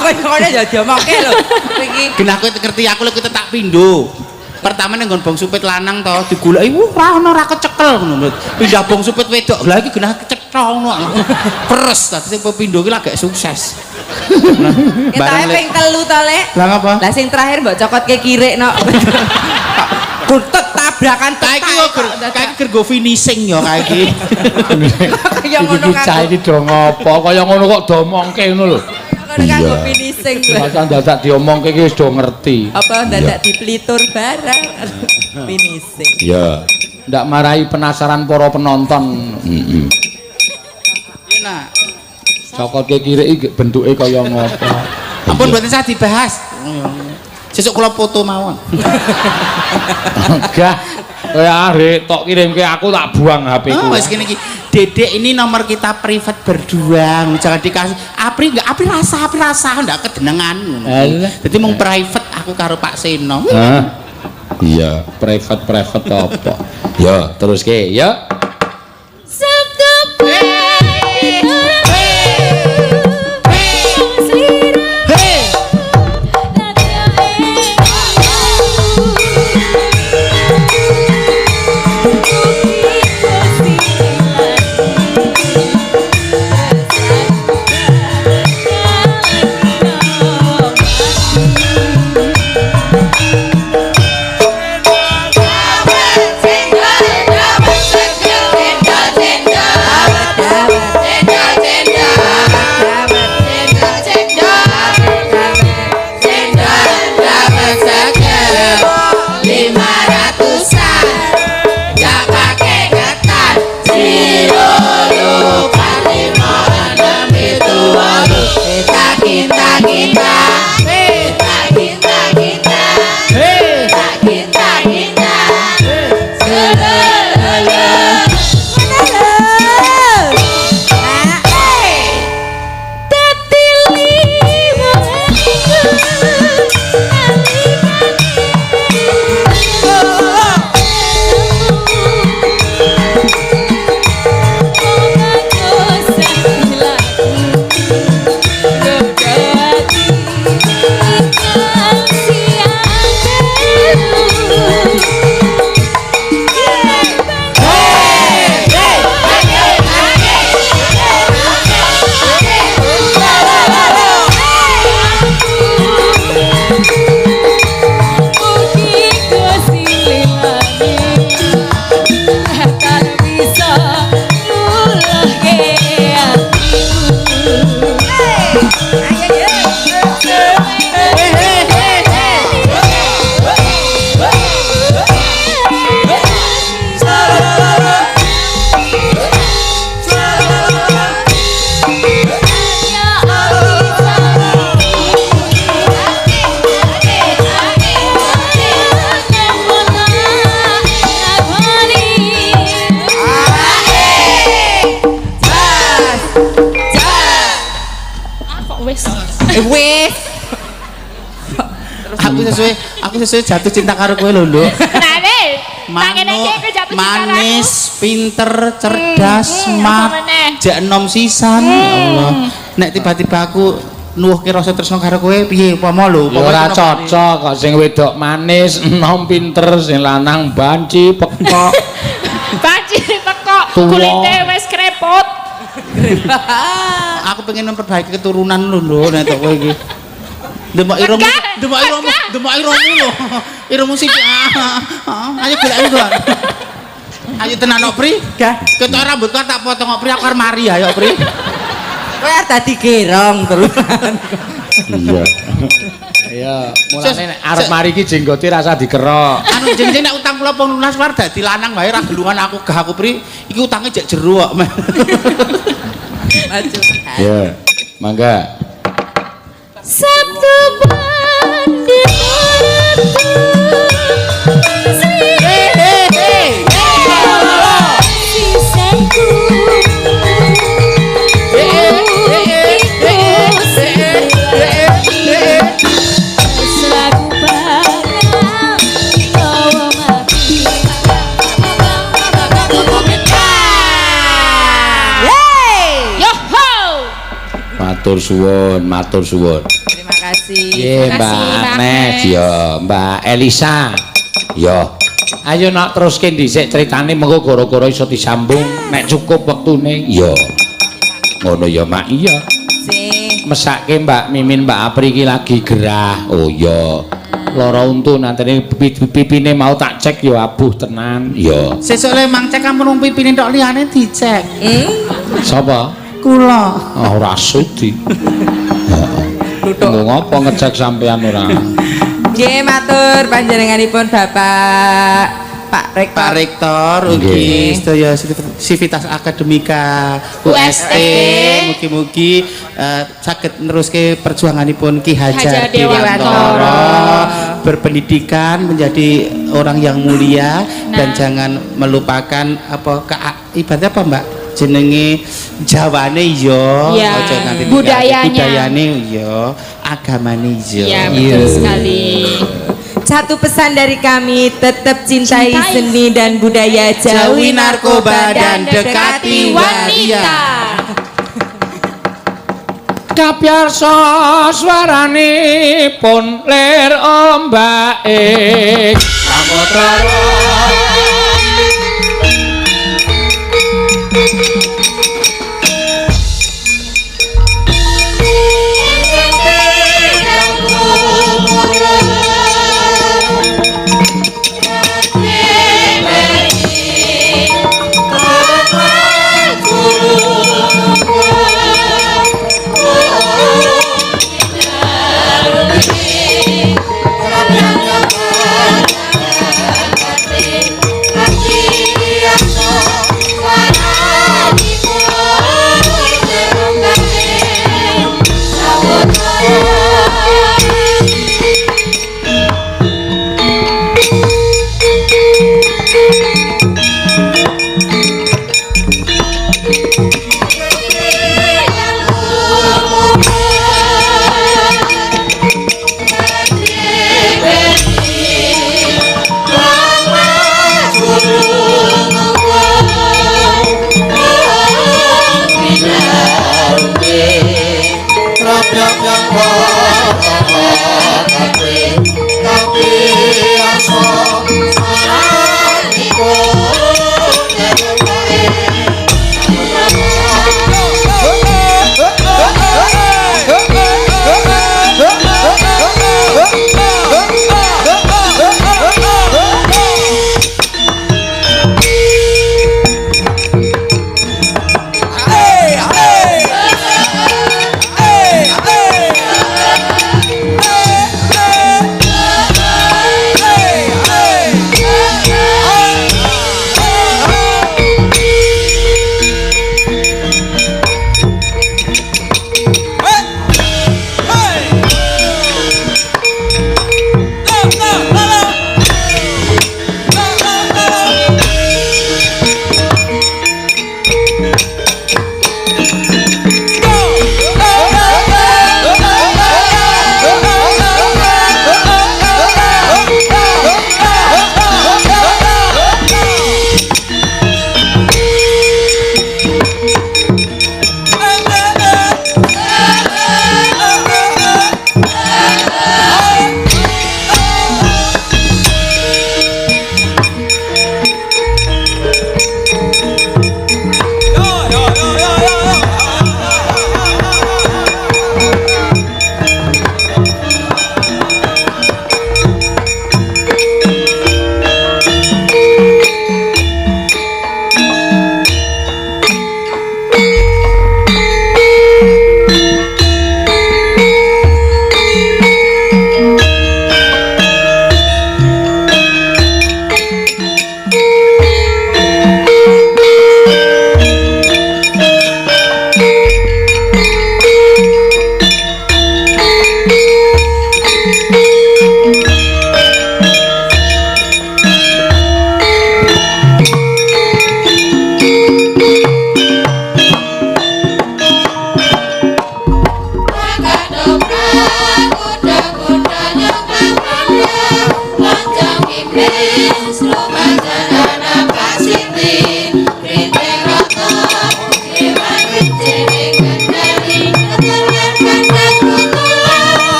ya diomongke lho. Iki Gen aku ngerti aku lek tetak pindho. Pertama ning nggon bong supit lanang to digoleki ora ono ora kecekel ngono. Pindah bong supit wedok. Lah iki genah kecetha ngono. Peres dadi sing pindho ki lagi sukses. Nah, ketae ping 3 to, Lek. Lah ngapa? Lah sing terakhir mbok cokotke kirik no. Kutet tabrakan Kaiki yo kaiki go finishing yo kaiki. Kaya ngono Iki cah iki do ngopo kaya ngono kok do omongke ngono lho. Ngono kan go finishing. Macam dadak diomongke iki wis do ngerti. Apa dadak dipelitur barang. Finishing. Ya. Ndak marahi penasaran para penonton. Heeh. Enak. Cokotke kirik iki bentuke kaya ngopo. Ampun mboten saya dibahas. Sesuk kula foto mawon. Enggak. Kaya arek tok kirimke aku tak buang HP-ku. Oh, wis kene iki. Dedek ini nomor kita privat berdua. Jangan dikasih. Apri rasa ndak kedenengan. Jadi mung private aku karo Pak Seno. Hah? Iya, private apa? Ya, teruske, ya. Wis. Aku sesuai jatuh cinta karo kowe lho, Nduk. Nah, Manis, pinter, cerdas, smart, jak enom sisan. Ya Allah. Nek tiba-tiba aku nuwuhke rasa tresno karo kowe piye upama lho? Ya ora cocok kok sing wedok manis, enom pinter, sing lanang banci pekok. Banci pekok, kulite wis krepot. Aku pengen memperbaiki keturunan lho nek kowe iki. Demak iramu lho. Iramu sih. Ayo golek aku. Ayo tenan kok, Pri. Ketok rambutku tak potong kok, Pri. Aku arep mari ayo, Pri. Kowe dadi gerong terus. Iya. Iya, mulane nek arep mari iki jenggote rasa dikerok. Anu jeneng nek utang kula pun lunas keluar dadi lanang wae ra gelungan aku gah aku pri iki utange jek jero kok. Maju. Ya, mangga. Sabtu banding Matur suwun, matur suwun. Terima kasih. Nggih, Mbak Agnes, ya, Mbak Elisa. Ya. Ayo nak teruske dhisik critane mengko gara-gara iso disambung nek cukup wektune. Ya. Ngono ya, Mak. Iya. Sing Mesake Mbak Mimin Mbak Apri iki lagi gerah. Oh iya. Lara untu nantene pipine mau tak cek ya abuh tenan. Ya. Sesuk le mang cek ampun pipine tok liyane dicek. Sapa? Kula. Oh, ora sudi. Heeh. Nggo ngopo ngecek sampean ora? nggih matur panjenenganipun Bapak Pak Rektor. Pak Rektor ugi sedaya Sivitas Akademika UST mugi-mugi saged neruske perjuanganipun Ki Hajar Dewantara berpendidikan menjadi orang yang mulia dan jangan melupakan apa ibaratnya apa Mbak jenenge Jawane yo aja nanti budayane yo agamane yo iya betul sekali. Satu pesan dari kami, tetap cintai seni dan budaya, jauhi narkoba dan dekati wanita. Kapyarsa swaranipun lir ombake samudra.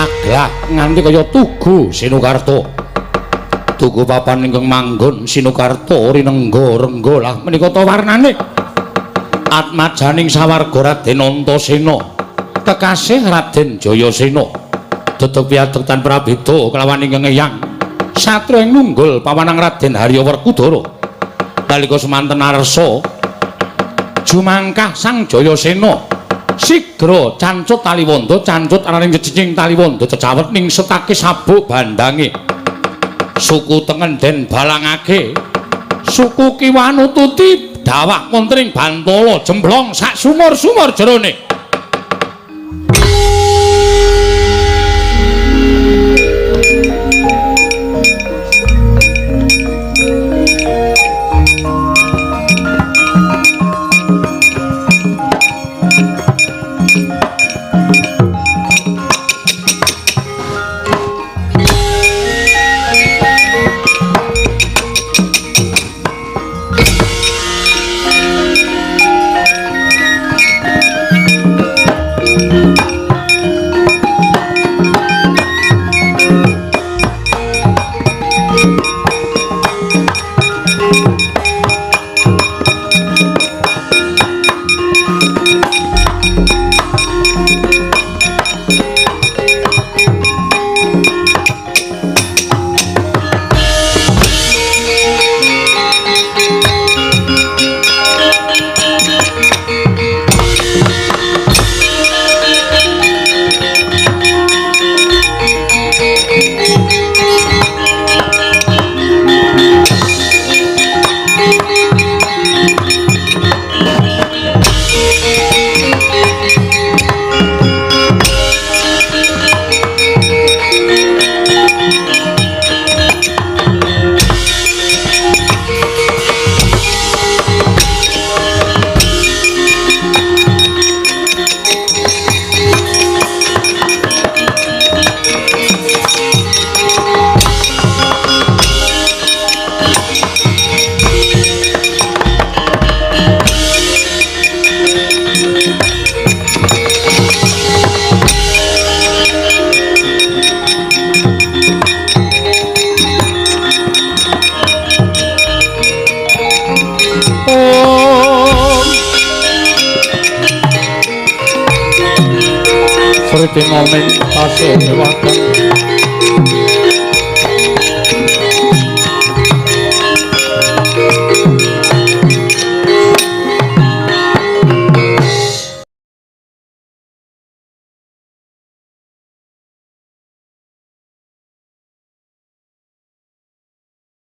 maglah nganti kaya tugu Sinukarta. Tugu papan ingkang manggon Sinukarta rinengga-rengga lah menika ta warnane. Atmajaning sawarga Raden Antasena, kekasih Raden Jayasena. Dedeg piadeg tan prabeda kelawan ingkang eyang satria ing nunggul pawanang Raden Haryawerkudara. Nalika semanten arsa jumangkah Sang Jayasena sigra cancut Taliwondo, cancut ananing jejing Taliwondo cecawet ning setake sabuk bandange. Suku tengen den balangake, suku kiwan ututi dawak montring Bantala jemblong sak sumur-sumur jerone. Sriti momen tasih waten